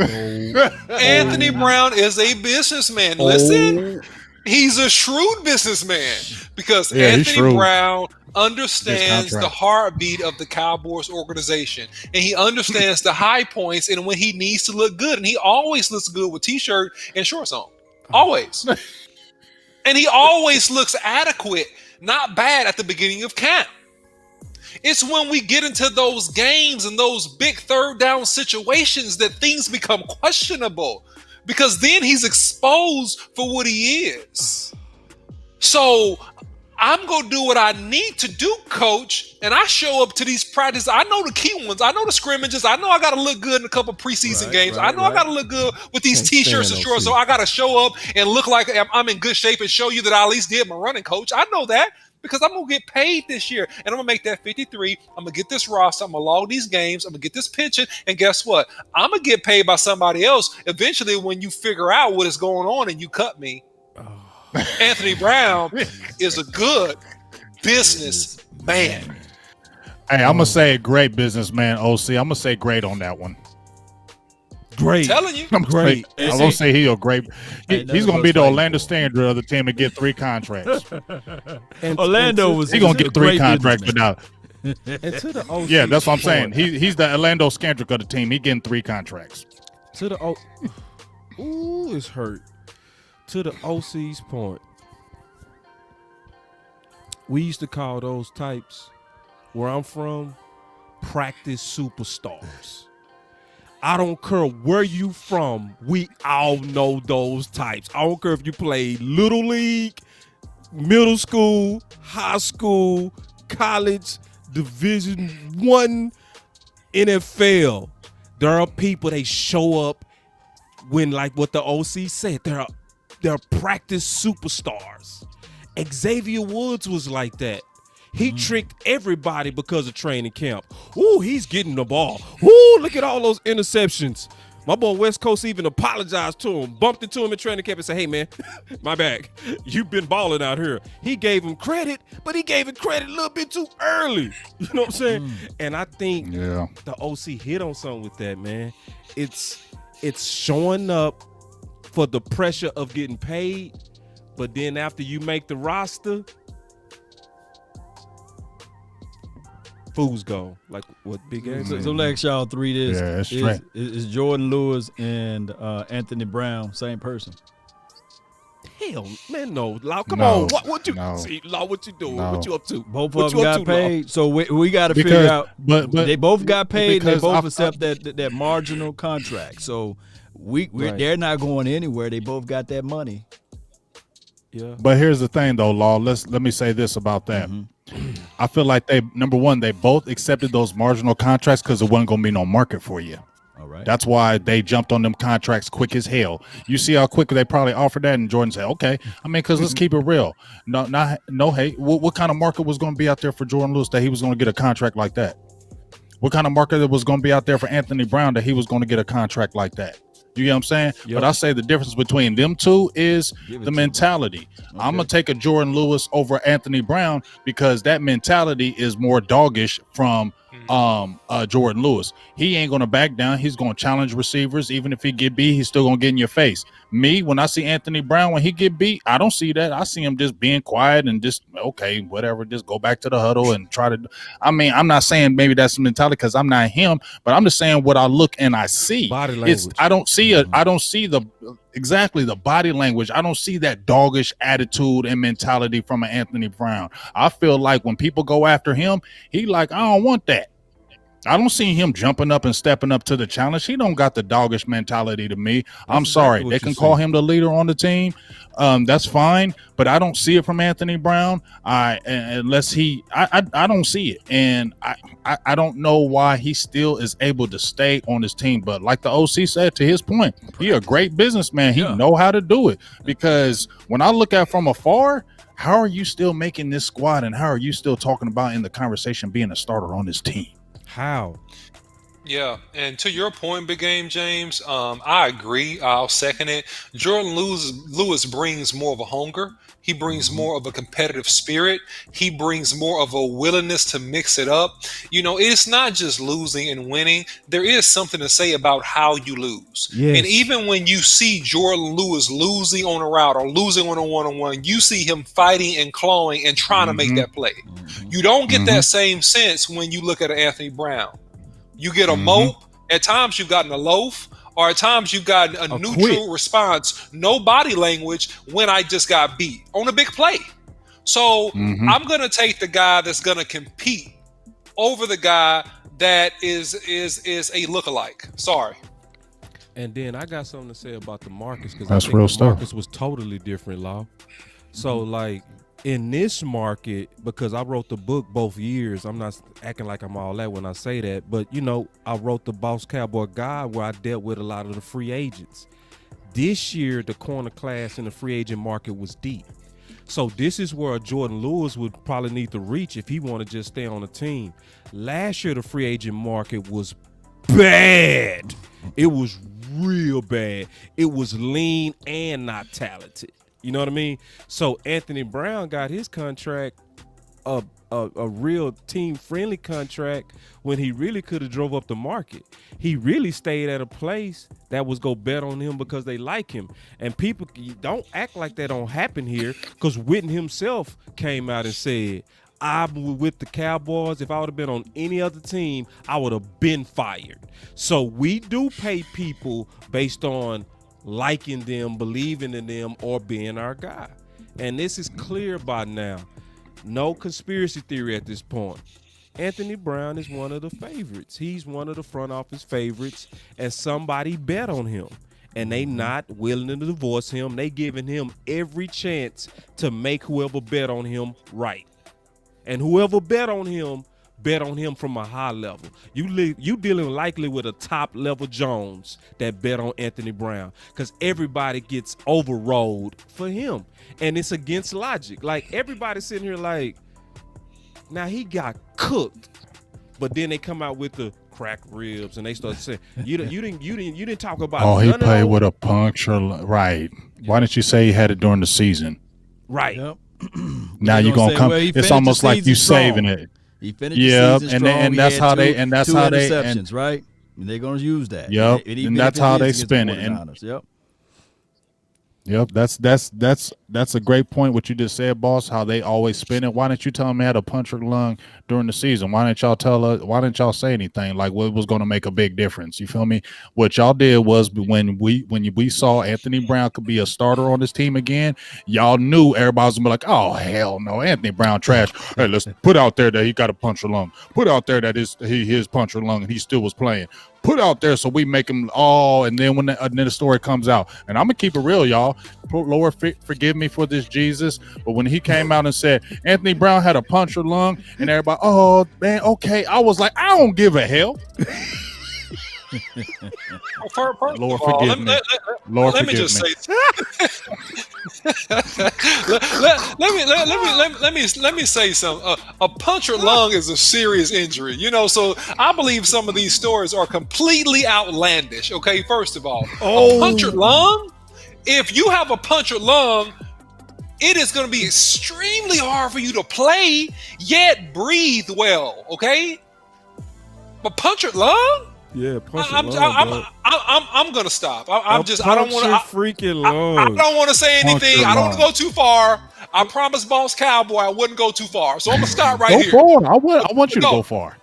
Anthony Brown is a businessman. Listen, he's a shrewd businessman, because Anthony Brown understands the heartbeat of the Cowboys organization, and he understands the high points and when he needs to look good, and he always looks good with t-shirt and shorts on. Always. And he always looks adequate, not bad at the beginning of camp. It's when we get into those games and those big third down situations that things become questionable, because then he's exposed for what he is. So I'm going to do what I need to do, coach. And I show up to these practices. I know the key ones. I know the scrimmages. I know I got to look good in a couple preseason games. I know I got to look good with these t-shirts and shorts. So I got to show up and look like I'm in good shape and show you that I at least did my running, coach. I know that, because I'm going to get paid this year. And I'm going to make that 53. I'm going to get this roster. I'm going to log these games. I'm going to get this pension. And guess what? I'm going to get paid by somebody else eventually when you figure out what is going on and you cut me. Anthony Brown is a good businessman. Hey, I'm gonna say great businessman, OC. I'm gonna say great on that one. Great. I'm telling you. I'm great. I'm gonna say he's a great. He's gonna be the Orlando Standard of the team and get 3 contracts. Orlando was. He's gonna get 3 contracts, but now And to the OC, Yeah, that's what I'm saying. He's the Orlando Scandrick of the team. He getting 3 contracts. To the ooh, it's hurt. To the OC's point, we used to call those types where I'm from practice superstars. I don't care where you from. We all know those types. I don't care if you played Little League, middle school, high school, college, Division I, NFL. There are people, they show up when, like what the OC said, they're practice superstars. Xavier Woods was like that. He tricked everybody because of training camp. Ooh, he's getting the ball. Ooh, look at all those interceptions. My boy West Coast even apologized to him, bumped into him in training camp and said, hey, man, my bad. You've been balling out here. He gave him credit, but he gave him credit a little bit too early. You know what I'm saying? And I think the OC hit on something with that, man. It's showing up for the pressure of getting paid, but then after you make the roster, fools go. Like what Big Game? So let y'all 3 this. Yeah, that's right. Is Jordan Lewis and Anthony Brown same person? Hell, man, no. Law, come No, on. What you no. see? Law, what you doing? No. What you up to? Both What of them you up got to, paid. Law? So we got to Because- figure out. but they both got paid. And they because both accept that marginal contract. So Right. they're not going anywhere. They both got that money. Yeah. But here's the thing, though, Law. Let me say this about that. I feel like they both accepted those marginal contracts because there wasn't going to be no market for you. All right. That's why they jumped on them contracts quick as hell. You see how quick they probably offered that, and Jordan said, "Okay." I mean, because let's keep it real. No hate. What kind of market was going to be out there for Jordan Lewis that he was going to get a contract like that? What kind of market was going to be out there for Anthony Brown that he was going to get a contract like that? You get what I'm saying? Yep. But I say the difference between them two is Give it the to mentality. Okay. I'm going to take a Jordan Lewis over Anthony Brown because that mentality is more doggish from Jordan Lewis. He ain't going to back down. He's going to challenge receivers. Even if he get beat, he's still going to get in your face. Me, when I see Anthony Brown, when he get beat, I don't see that. I see him just being quiet and just, okay, whatever, just go back to the huddle and try to. I mean, I'm not saying maybe that's the mentality because I'm not him, but I'm just saying what I look and I see. Body language. I don't see the body language. I don't see that doggish attitude and mentality from an Anthony Brown. I feel like when people go after him, he like, I don't want that. I don't see him jumping up and stepping up to the challenge. He don't got the doggish mentality to me. I'm sorry. exactly what They you can see. call him the leader on the team. That's fine, but I don't see it from Anthony Brown. Unless I don't see it. And I don't know why he still is able to stay on his team. But like the OC said, to his point, he a great businessman. He know how to do it. Because when I look at from afar, how are you still making this squad and how are you still talking about in the conversation being a starter on this team? How? Yeah, and to your point, Big Game James, I agree. I'll second it. Jordan Lewis brings more of a hunger. He brings more of a competitive spirit. He brings more of a willingness to mix it up. You know, it's not just losing and winning. There is something to say about how you lose. Yes. And even when you see Jordan Lewis losing on a route or losing on a one-on-one, you see him fighting and clawing and trying to make that play. You don't get that same sense when you look at an Anthony Brown. You get a mope. At times you've gotten a loaf, or at times you've gotten a neutral response, no body language when I just got beat on a big play. So I'm going to take the guy that's going to compete over the guy that is a lookalike. Sorry. And then I got something to say about the Marcus because That's I think real the stuff. Marcus was totally different, Law. So like in this market, because I wrote the book both years, I'm not acting like I'm all that when I say that, but you know, I wrote the Boss Cowboy Guide where I dealt with a lot of the free agents. This year, the corner class in the free agent market was deep. So this is where Jordan Lewis would probably need to reach if he want to just stay on the team. Last year, the free agent market was bad. It was real bad. It was lean and not talented. You know what I mean? So Anthony Brown got his contract, a real team-friendly contract, when he really could have drove up the market. He really stayed at a place that was go bet on him because they like him. And people don't act like that don't happen here, because Witten himself came out and said, I'm with the Cowboys, if I would have been on any other team, I would have been fired. So we do pay people based on liking them, believing in them, or being our guy. And this is clear by now. No conspiracy theory at this point. Anthony Brown is one of the favorites. He's one of the front office favorites, and somebody bet on him. And they not willing to divorce him. They giving him every chance to make whoever bet on him right. And whoever bet on him from a high level. You dealing likely with a top level Jones that bet on Anthony Brown, because everybody gets overrode for him. And it's against logic. Like, everybody's sitting here like, now he got cooked. But then they come out with the cracked ribs and they start saying, you didn't talk about. Oh, he played with a puncture, right? Why didn't you say he had it during the season? Right. Yep. Now you're gonna come. It's almost like you saving it. He finished the season strong. And that's how they interceptions, right? And they're gonna use that. Yep. And that's how they spin it. And yep, that's a great point. What you just said, boss. How they always spin it. Why didn't you tell them they had a punctured lung during the season? Why didn't y'all tell us? Why didn't y'all say anything like what was going to make a big difference? You feel me? What y'all did was when we saw Anthony Brown could be a starter on this team again, y'all knew everybody was gonna be like, oh hell no, Anthony Brown trash. Hey, let's put out there that he got a punctured lung. Put out there that his punctured lung and he still was playing. Put out there so we make him and then when then the story comes out, and I'm gonna keep it real, y'all. Lord, forgive me for this, Jesus. But when he came out and said Anthony Brown had a punctured lung, and everybody, oh man, okay, I was like, I don't give a hell. Lord, forgive me. Let me just say. let me say something. A punctured lung is a serious injury, So I believe some of these stories are completely outlandish. Okay, first of all, a punctured lung. If you have a punctured lung, it is going to be extremely hard for you to play yet breathe well. Okay, but punctured lung. Yeah, I'm gonna stop. I don't want to freaking lung. I don't want to say anything. I don't want to go too far. I promised Boss Cowboy I wouldn't go too far, so I'm gonna stop right here. Go far. I want you to go far.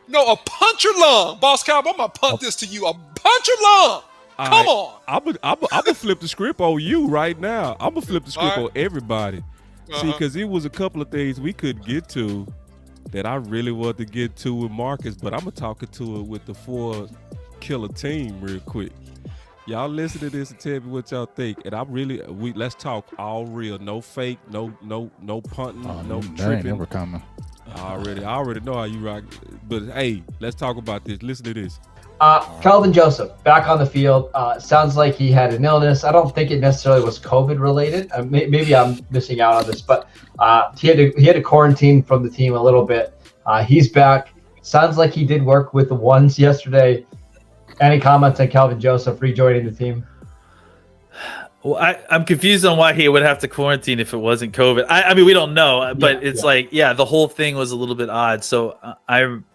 No, a punctured lung, Boss Cowboy. I'm gonna punt this to you. A punctured lung. Come on. I'm gonna flip the script on you right now. I'm gonna flip the script on everybody. See, because it was a couple of things we could get to that I really wanted to get to with Marcus, but I'm gonna talk it to it with the 4 killer team real quick. Y'all listen to this and tell me what y'all think. And let's talk all real, no fake, no punting, no tripping. That ain't never coming. I already know how you rock. But hey, let's talk about this. Listen to this. Calvin Joseph back on the field. Sounds like he had an illness. I don't think it necessarily was COVID related. Maybe I'm missing out on this, but he had to quarantine from the team a little bit. He's back. Sounds like he did work with the ones yesterday. Any comments on Calvin Joseph rejoining the team? Well, I'm confused on why he would have to quarantine if it wasn't COVID. I mean, we don't know, but the whole thing was a little bit odd. So I'm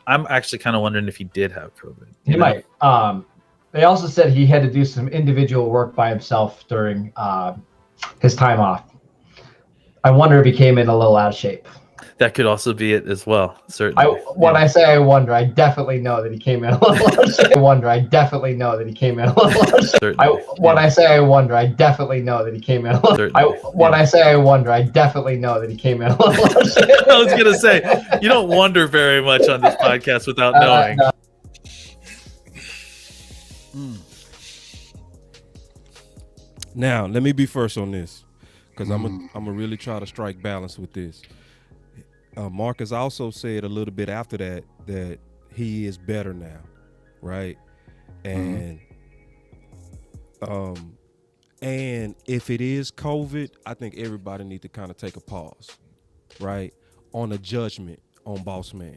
actually kind of wondering if he did have COVID. He might. They also said he had to do some individual work by himself during his time off. I wonder if he came in a little out of shape. That could also be it as well. Certainly. When I say I wonder, I definitely know that he came in a little out of shape. I definitely know that he came in a little out of shape. When I say I wonder, I definitely know that he came in a little. When I say I wonder, I definitely know that he came in a little out of shape. I was gonna say you don't wonder very much on this podcast without knowing. Now, let me be first on this, because I'm gonna really try to strike balance with this. Marcus also said a little bit after that he is better now, right? And and if it is COVID, I think everybody needs to kind of take a pause, right, on a judgment on Boss Man,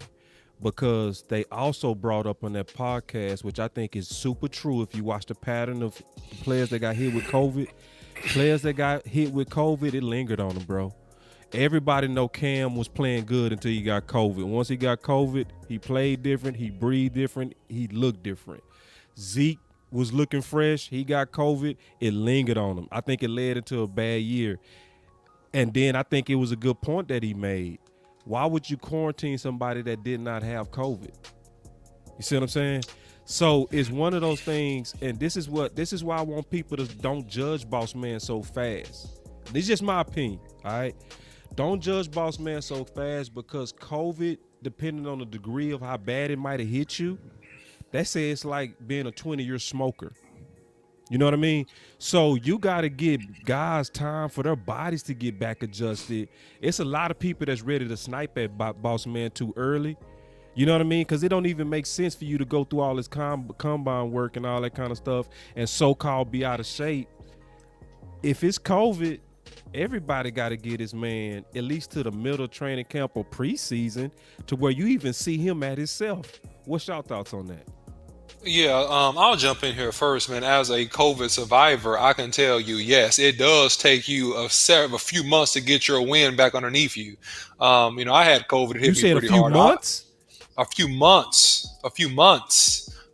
because they also brought up on that podcast, which I think is super true. If you watch the pattern of players that got hit with COVID, it lingered on them, bro. Everybody know Cam was playing good until he got COVID. Once he got COVID, he played different, he breathed different, he looked different. Zeke was looking fresh, he got COVID, it lingered on him. I think it led into a bad year. And then I think it was a good point that he made. Why would you quarantine somebody that did not have COVID? You see what I'm saying? So it's one of those things, and this is why I want people to don't judge Boss Man so fast. This is just my opinion, all right? Don't judge Boss Man so fast, because COVID, depending on the degree of how bad it might have hit you, that says it's like being a 20-year smoker. You know what I mean? So you got to give guys time for their bodies to get back adjusted. It's a lot of people that's ready to snipe at Boss Man too early. You know what I mean? Because it don't even make sense for you to go through all this combine work and all that kind of stuff and so-called be out of shape. If it's COVID, everybody got to get this man at least to the middle training camp or preseason to where you even see him at himself. What's your thoughts on that? Yeah, I'll jump in here first, man. As a COVID survivor, I can tell you, yes, it does take you a few months to get your wind back underneath you. I had COVID. It hit me pretty hard. A few months.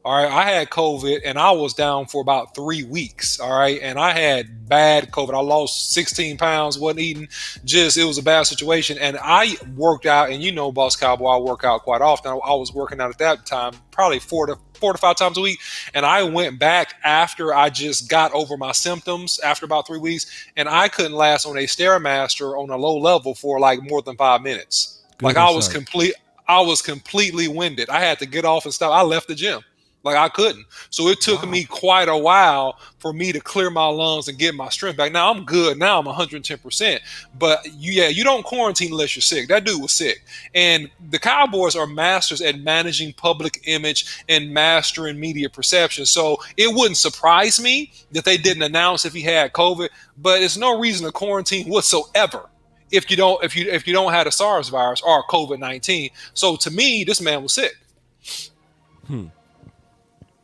All right. I had COVID and I was down for about 3 weeks. All right. And I had bad COVID. I lost 16 pounds, wasn't eating. It was a bad situation. And I worked out, and Boss Cowboy, I work out quite often. I was working out at that time, probably 4 to 5 times a week. And I went back after I just got over my symptoms after about 3 weeks. And I couldn't last on a Stairmaster on a low level for like more than 5 minutes. I was completely winded. I had to get off and stop. I left the gym. Like I couldn't. So it took me quite a while for me to clear my lungs and get my strength back. Now I'm good. Now I'm 110%. But you don't quarantine unless you're sick. That dude was sick. And the Cowboys are masters at managing public image and mastering media perception. So it wouldn't surprise me that they didn't announce if he had COVID, but it's no reason to quarantine whatsoever if you don't have the SARS virus or COVID-19. So to me, this man was sick.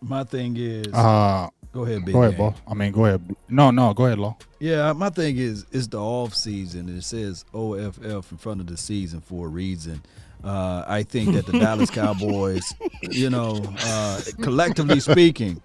My thing is, go ahead, Big. Go ahead, Bo. I mean, go ahead. No, go ahead, Law. Yeah, my thing is, it's the off season. It says OFF in front of the season for a reason. I think that the Dallas Cowboys, collectively speaking,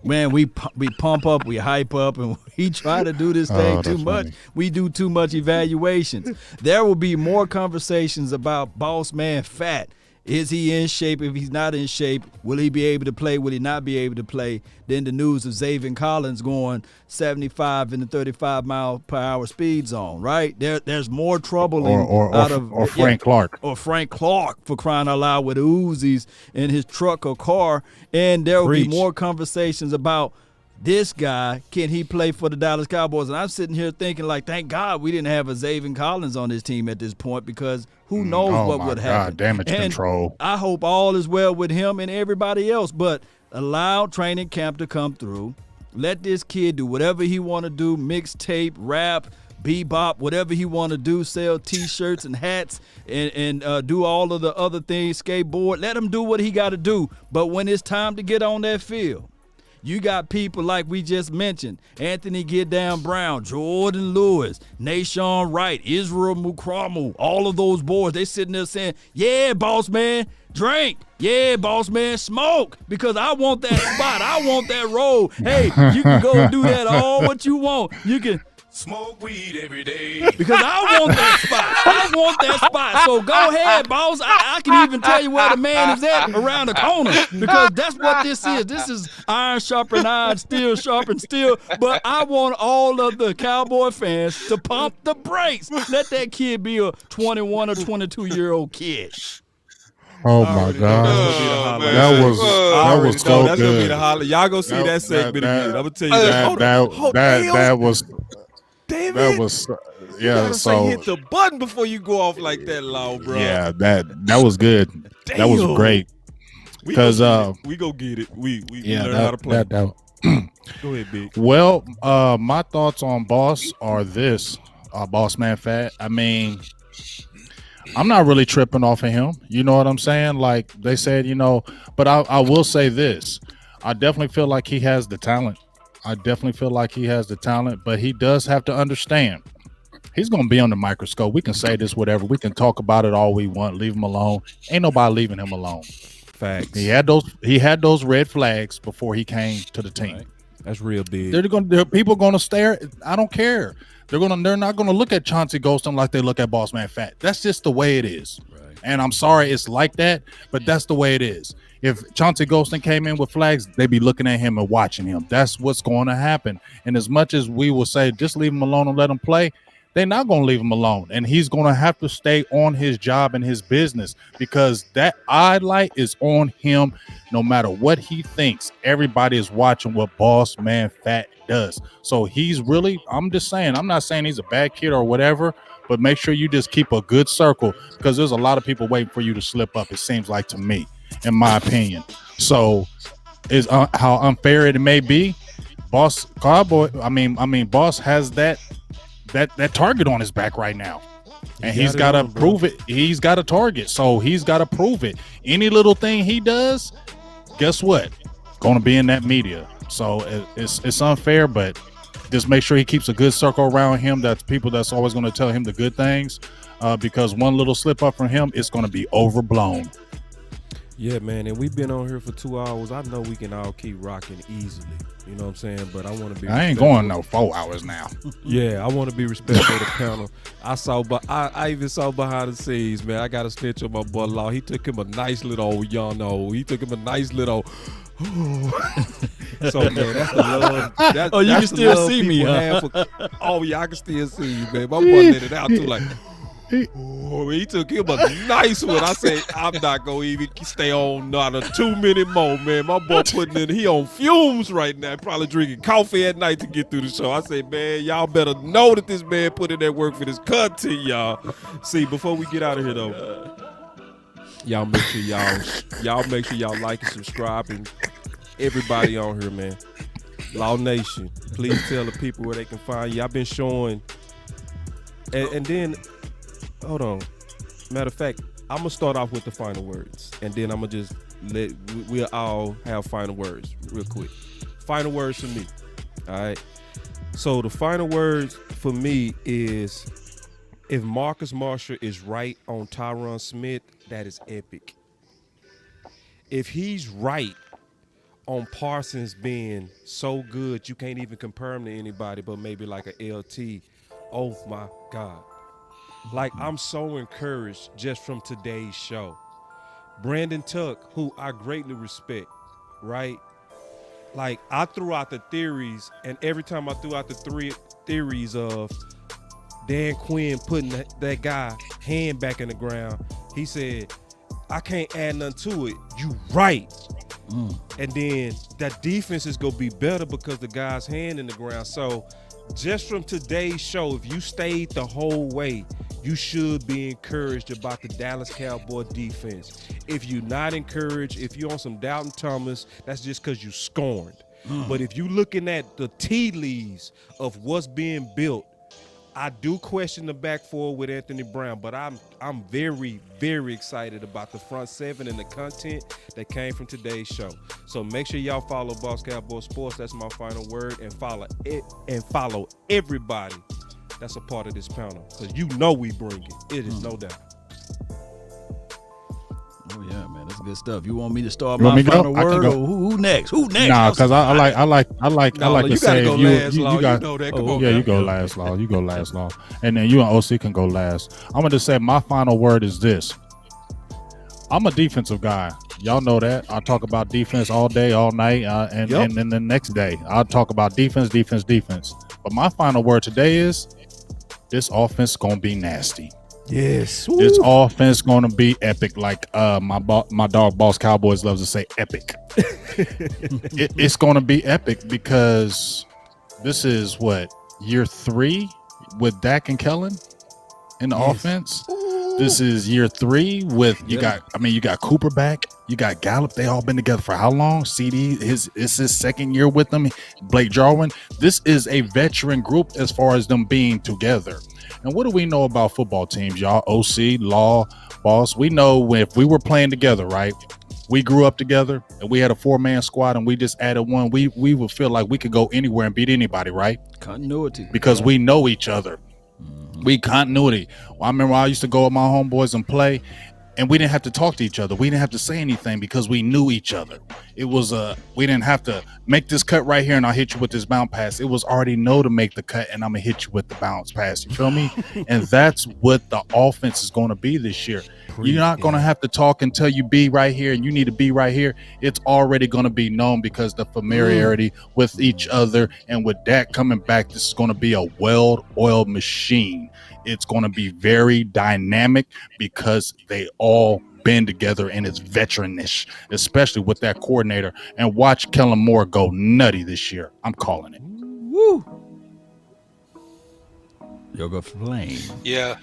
man, we pump up, we hype up, and we try to do this thing too much. Funny. We do too much evaluations. There will be more conversations about Boss Man fat. Is he in shape? If he's not in shape, will he be able to play? Will he not be able to play? Then the news of Zaven Collins going 75 in the 35-mile-per-hour speed zone, right? There's more trouble or Frank Clark. Or Frank Clark, for crying out loud, with Uzis in his truck or car. And there will be more conversations about this guy, can he play for the Dallas Cowboys? And I'm sitting here thinking, like, thank God we didn't have a Zaven Collins on this team at this point, because who knows what would happen. Damage control. I hope all is well with him and everybody else, but allow training camp to come through. Let this kid do whatever he want to do, mixtape, rap, bebop, whatever he want to do, sell T-shirts and hats and do all of the other things, skateboard. Let him do what he got to do. But when it's time to get on that field, you got people like we just mentioned, Anthony Get Down Brown, Jordan Lewis, Nation Wright, Israel Mukramu, all of those boys, they sitting there saying, yeah, boss man, drink. Yeah, boss man, smoke, because I want that spot. I want that role. Hey, you can go do that all what you want. You can smoke weed every day. Because I want that spot. I want that spot. So go ahead, boss. I can even tell you where the man is at around the corner, because that's what this is. This is iron sharpen iron, steel sharpen steel. But I want all of the Cowboy fans to pump the brakes. Let that kid be a 21 or 22-year-old kid. Oh my God! That was so that's good. Gonna be the holler. Y'all go see that segment again. I'm gonna tell you that was. Damn that it. was You so hit the button before you go off like that, loud, bro. Yeah, that was good. Damn. That was great. Because we go get it. We learn how to play. Go ahead, Big. Well, my thoughts on Boss are this: Boss Man Fat. I mean, I'm not really tripping off of him. You know what I'm saying? Like they said, But I will say this: I definitely feel like he has the talent. But he does have to understand he's going to be on the microscope. We can say this, whatever. We can talk about it all we want. Leave him alone. Ain't nobody leaving him alone. Facts. He had those red flags before he came to the team. Right. That's real big. People going to stare. I don't care. They're not gonna look at Chauncey Golston like they look at Boss Man Fat. That's just the way it is. Right. And I'm sorry it's like that, but that's the way it is. If Chauncey Golston came in with flags, they'd be looking at him and watching him. That's what's going to happen. And as much as we will say, just leave him alone and let him play, they're not going to leave him alone. And he's going to have to stay on his job and his business, because that eye light is on him no matter what he thinks. Everybody is watching what Boss Man Fat does. So he's really, I'm just saying, I'm not saying he's a bad kid or whatever, but make sure you just keep a good circle, because there's a lot of people waiting for you to slip up, it seems like to me, in my opinion. So is how unfair it may be, Boss Cowboy, I mean Boss has that target on his back right now, and he's got to prove it. He's got a target, so he's got to prove it. Any little thing he does, guess what, going to be in that media. So it's unfair, but just make sure he keeps a good circle around him. That's people that's always going to tell him the good things, because one little slip up from him, it's going to be overblown. Yeah, man, and we've been on here for 2 hours. I know we can all keep rocking easily. You know what I'm saying? But I want to be. I ain't going no 4 hours now. Yeah, I want to be respectful of the panel. I even saw behind the scenes, man. I got a snitch on my boy Law. He took him a nice little, y'all know. He took him a nice little. So man, that's the love. You can still see me, huh? Oh yeah, I can still see you, man. My boy let it out too, like. He took him a nice one. I say I'm not gonna even stay on not a 2 minute more, man. My boy he on fumes right now, probably drinking coffee at night to get through the show. I say, man, y'all better know that this man put in that work for this content, y'all. See, before we get out of here though, y'all make sure y'all like and subscribe, and everybody on here, man. Law Nation, please tell the people where they can find you. I've been showing, and then. Hold on. Matter of fact, I'm going to start off with the final words, and then I'm going to just we'll all have final words real quick. Final words for me. All right. So the final words for me is, if Marcus Marshall is right on Tyron Smith, that is epic. If he's right on Parsons being so good, you can't even compare him to anybody but maybe like a LT. Oh my God. Like, I'm so encouraged just from today's show. Brandon Tuck, who I greatly respect, right? Like, I threw out the theories, and every time I threw out the 3 theories of Dan Quinn putting that guy hand back in the ground, he said, I can't add nothing to it. You right. And then that defense is going to be better because the guy's hand in the ground. So just from today's show, if you stayed the whole way, you should be encouraged about the Dallas Cowboy defense. If you're not encouraged, if you're on some Dalton Thomas, that's just because you scorned. But if you're looking at the tea leaves of what's being built, I do question the back four with Anthony Brown, but I'm very, very excited about the front seven and the content that came from today's show. So make sure y'all follow Boss Cowboy Sports. That's my final word, and follow it and follow everybody that's a part of this panel, because you know we bring it. It is no doubt. Oh yeah, man, that's good stuff. You want me to start my final word, or who next? Who next? Nah, because I like to say go last, Law. You know that. Come on, yeah, you go last, Law. You go last, Law, and then you and OC can go last. I'm gonna just say my final word is this. I'm a defensive guy. Y'all know that. I talk about defense all day, all night, and then the next day I'll talk about defense. But my final word today is, this offense gonna be nasty. Yes. This offense gonna be epic, like my dog Boss Cowboys loves to say, epic. It's gonna be epic because this is what, year 3 with Dak and Kellen in the offense. This is year 3 with you got Cooper back, you got Gallup. They all been together for how long? CD, it's his second year with them. Blake Jarwin. This is a veteran group as far as them being together. And what do we know about football teams, y'all? OC, Law, Boss. We know if we were playing together, right? We grew up together and we had a 4-man squad and we just added one. We would feel like we could go anywhere and beat anybody, right? Continuity. Because we know each other. We continuity. Well, I remember I used to go with my homeboys and play, and we didn't have to talk to each other. We didn't have to say anything because we knew each other. It was we didn't have to make this cut right here and I'll hit you with this bounce pass. It was already know to make the cut and I'm gonna hit you with the bounce pass. You feel me? And that's what the offense is going to be this year. You're not going to have to talk until you be right here and you need to be right here. It's already going to be known because the familiarity with each other, and with Dak coming back, this is going to be a well-oiled machine. It's going to be very dynamic because they all been together and it's veteranish, especially with that coordinator. And watch Kellen Moore go nutty this year. I'm calling it. Woo! Yoga Flame. Yeah.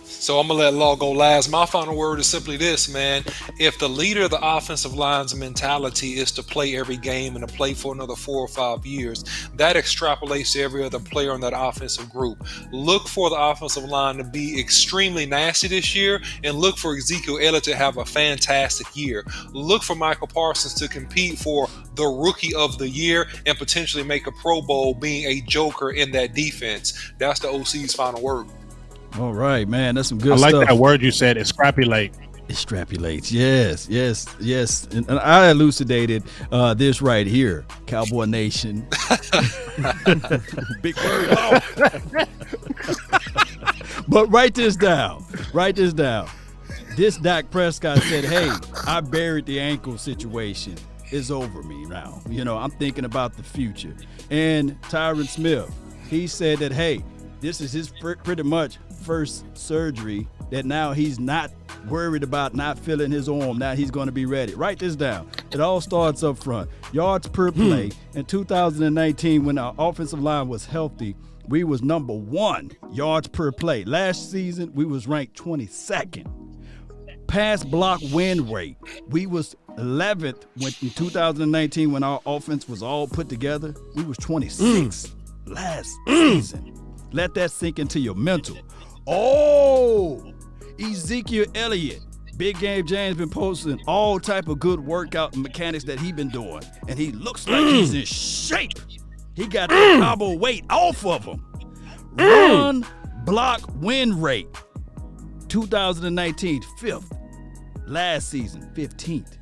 So I'm gonna let Law go last. My final word is simply this, man. If the leader of the offensive line's mentality is to play every game and to play for another 4 or 5 years, that extrapolates to every other player in that offensive group. Look for the offensive line to be extremely nasty this year, and look for Ezekiel Elliott to have a fantastic year. Look for Micah Parsons to compete for the Rookie of the Year and potentially make a Pro Bowl being a joker in that defense. That's the OC's final word. All right, man. That's some good I stuff. like that word you said, extrapolate. Extrapolates. Yes. And I elucidated this right here. Cowboy Nation. Big word. But write this down. This Dak Prescott said, hey, I buried the ankle situation. It's over me now. You know, I'm thinking about the future. And Tyron Smith, he said that, hey, this is his pretty much first surgery, that now he's not worried about not feeling his arm. Now he's going to be ready. Write this down. It all starts up front. Yards per play. In 2019, when our offensive line was healthy, we was number 1 yards per play. Last season, we was ranked 22nd. Pass block win rate, we was 11th in 2019 when our offense was all put together. We was 26th last season. Let that sink into your mental. Oh, Ezekiel Elliott. Big Game James been posting all type of good workout mechanics that he been doing. And he looks like he's in shape. He got that cowboy weight off of him. Run, block, win rate. 2019, 5th. Last season, 15th.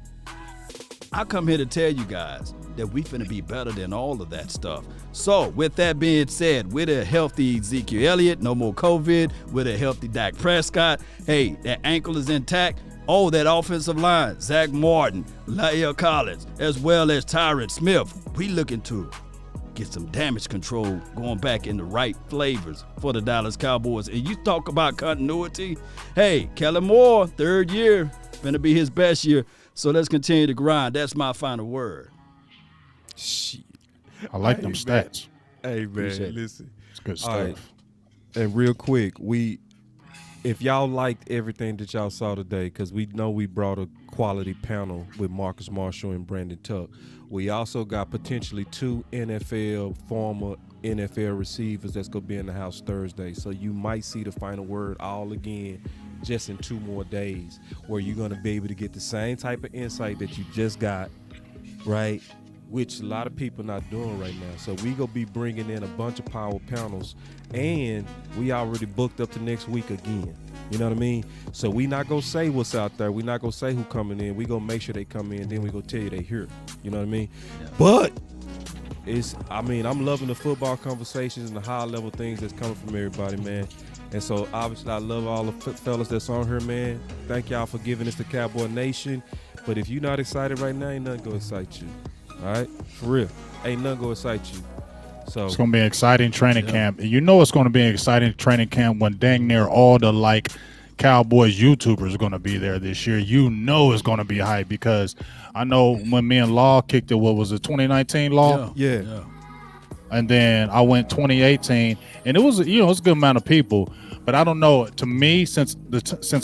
I come here to tell you guys that we finna be better than all of that stuff. So, with that being said, with a healthy Ezekiel Elliott, no more COVID, with a healthy Dak Prescott, hey, that ankle is intact. Oh, that offensive line, Zach Martin, Lael Collins, as well as Tyron Smith. We looking to get some damage control going back in the right flavors for the Dallas Cowboys. And you talk about continuity. Hey, Kellen Moore, 3rd year, finna be his best year. So let's continue to grind. That's my final word. Shit. I like them stats. Hey, man, listen. It's good stuff. All right. And real quick, if y'all liked everything that y'all saw today, because we know we brought a quality panel with Mosher and Brandon Tuck. We also got potentially 2 former NFL receivers that's going to be in the house Thursday. So you might see the final word all again just in 2 more days, where you're going to be able to get the same type of insight that you just got, right? Which a lot of people not doing right now. So we gonna be bringing in a bunch of power panels, and we already booked up to next week again. You know what I mean? So we not gonna say what's out there. We not gonna say who coming in. We gonna make sure they come in. Then we gonna tell you they here. You know what I mean? Yeah. But I'm loving the football conversations and the high level things that's coming from everybody, man. And so obviously I love all the fellas that's on here, man. Thank y'all for giving us the Cowboy Nation. But if you're not excited right now, ain't nothing gonna excite you. All right, for real, ain't nothing gonna excite you. So it's gonna be an exciting training camp. And you know it's gonna be an exciting training camp when dang near all the Cowboys YouTubers are gonna be there this year. You know it's gonna be hype, because I know when me and Law kicked it, what was it, 2019 Law? Yeah. And then I went 2018, and it was it's a good amount of people. But I don't know. To me, since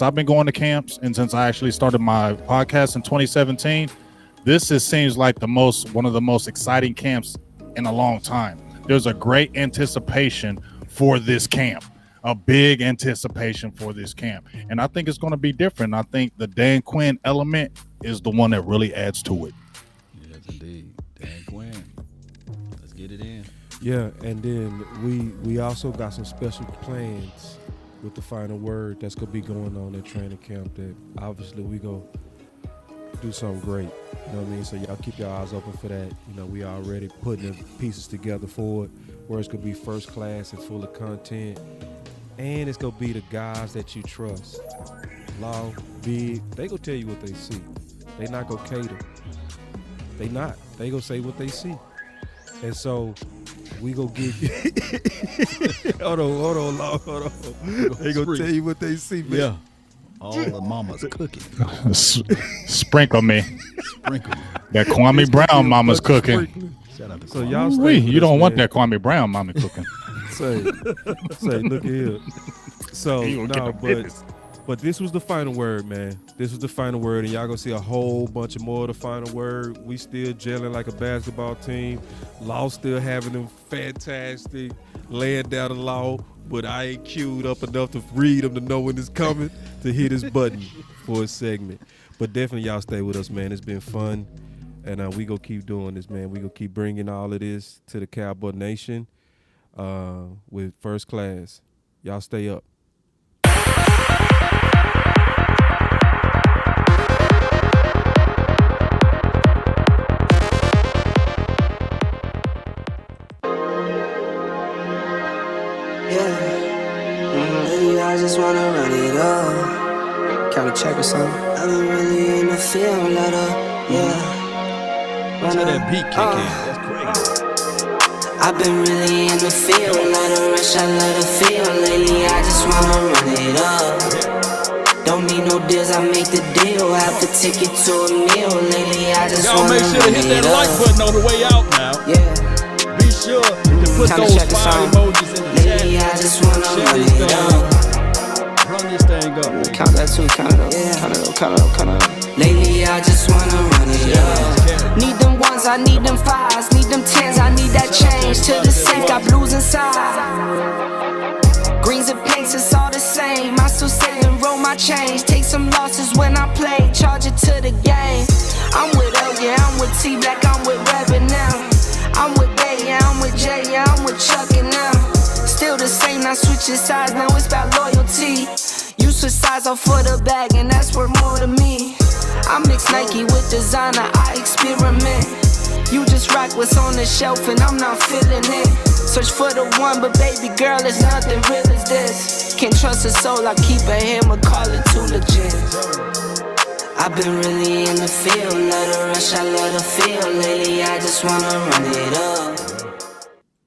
I've been going to camps and since I actually started my podcast in 2017. This seems like one of the most exciting camps in a long time. There's a great anticipation for this camp, a big anticipation for this camp. And I think it's going to be different. I think the Dan Quinn element is the one that really adds to it. Yes, indeed. Dan Quinn. Let's get it in. Yeah, and then we also got some special plans with the final word that's gonna be going on at training camp. That obviously we go do something great. You know what I mean? So y'all keep your eyes open for that. You know, we already putting the pieces together for it, where it's gonna be first class and full of content, and it's gonna be the guys that you trust. Law, Big, they gonna tell you what they see. They not gonna cater. They not. They gonna say what they see. And so we gonna give you hold on, Law, hold on. They gonna tell you what they see, man. Yeah. All the mama's cooking. Sprinkle me. Sprinkle. That Kwame Brown mama's cooking. Shout out to So Kwame. y'all stay Wait, with you us, don't want man. that Kwame Brown mama cooking. Say, look here. So You gonna no, get the business. but this was the final word, man. This was the final word, and y'all gonna see a whole bunch of more of the final word. We still gelling like a basketball team. Law still having them fantastic laying down the law, but I ain't queued up enough to read them to know when it's coming to hit his button for a segment. But definitely y'all stay with us, man. It's been fun, and we gonna keep doing this, man. We gonna keep bringing all of this to the Cowboy Nation with first class. Y'all stay up. I just wanna run it up. Count a check or something. I've been really in the field, let up, yeah. That's how that beat kick in. That's crazy. I've been really in the field, let her rush, I let her feel. Lately, I just wanna run it up. Don't need no deals, I make the deal. Have to take it to a meal. Lately, I just Y'all wanna make sure to run hit it that like up. button on the way out now. Yeah. Be sure to put Kinda those check us fire out. emojis in the chat. Lately, I just wanna Share run this it thing up. up. Run this thing up. Count that too, count it up, count it up. Lately I just wanna run it up. Need them ones, I need them fives, need them tens, I need that change. To the safe, got blues inside. Greens and pinks, it's all the same. I still save and roll my change. Take some losses when I play, charge it to the game. I'm with L, yeah, I'm with T Black, I'm with Reverend now. I'm with Bay, yeah, I'm with Jay, yeah, I'm with Chuck and now. Still the same, not switching sides, now it's about loyalty. You switch sides off for the bag, and that's worth more to me. I mix Nike with designer, I experiment. You just rock what's on the shelf, and I'm not feeling it. Search for the one, but baby girl, it's nothing real as this. Can't trust a soul, I keep a hammer, call it too legit. I've been really in the field, let her rush, I let her feel. Lately, I just wanna run it up.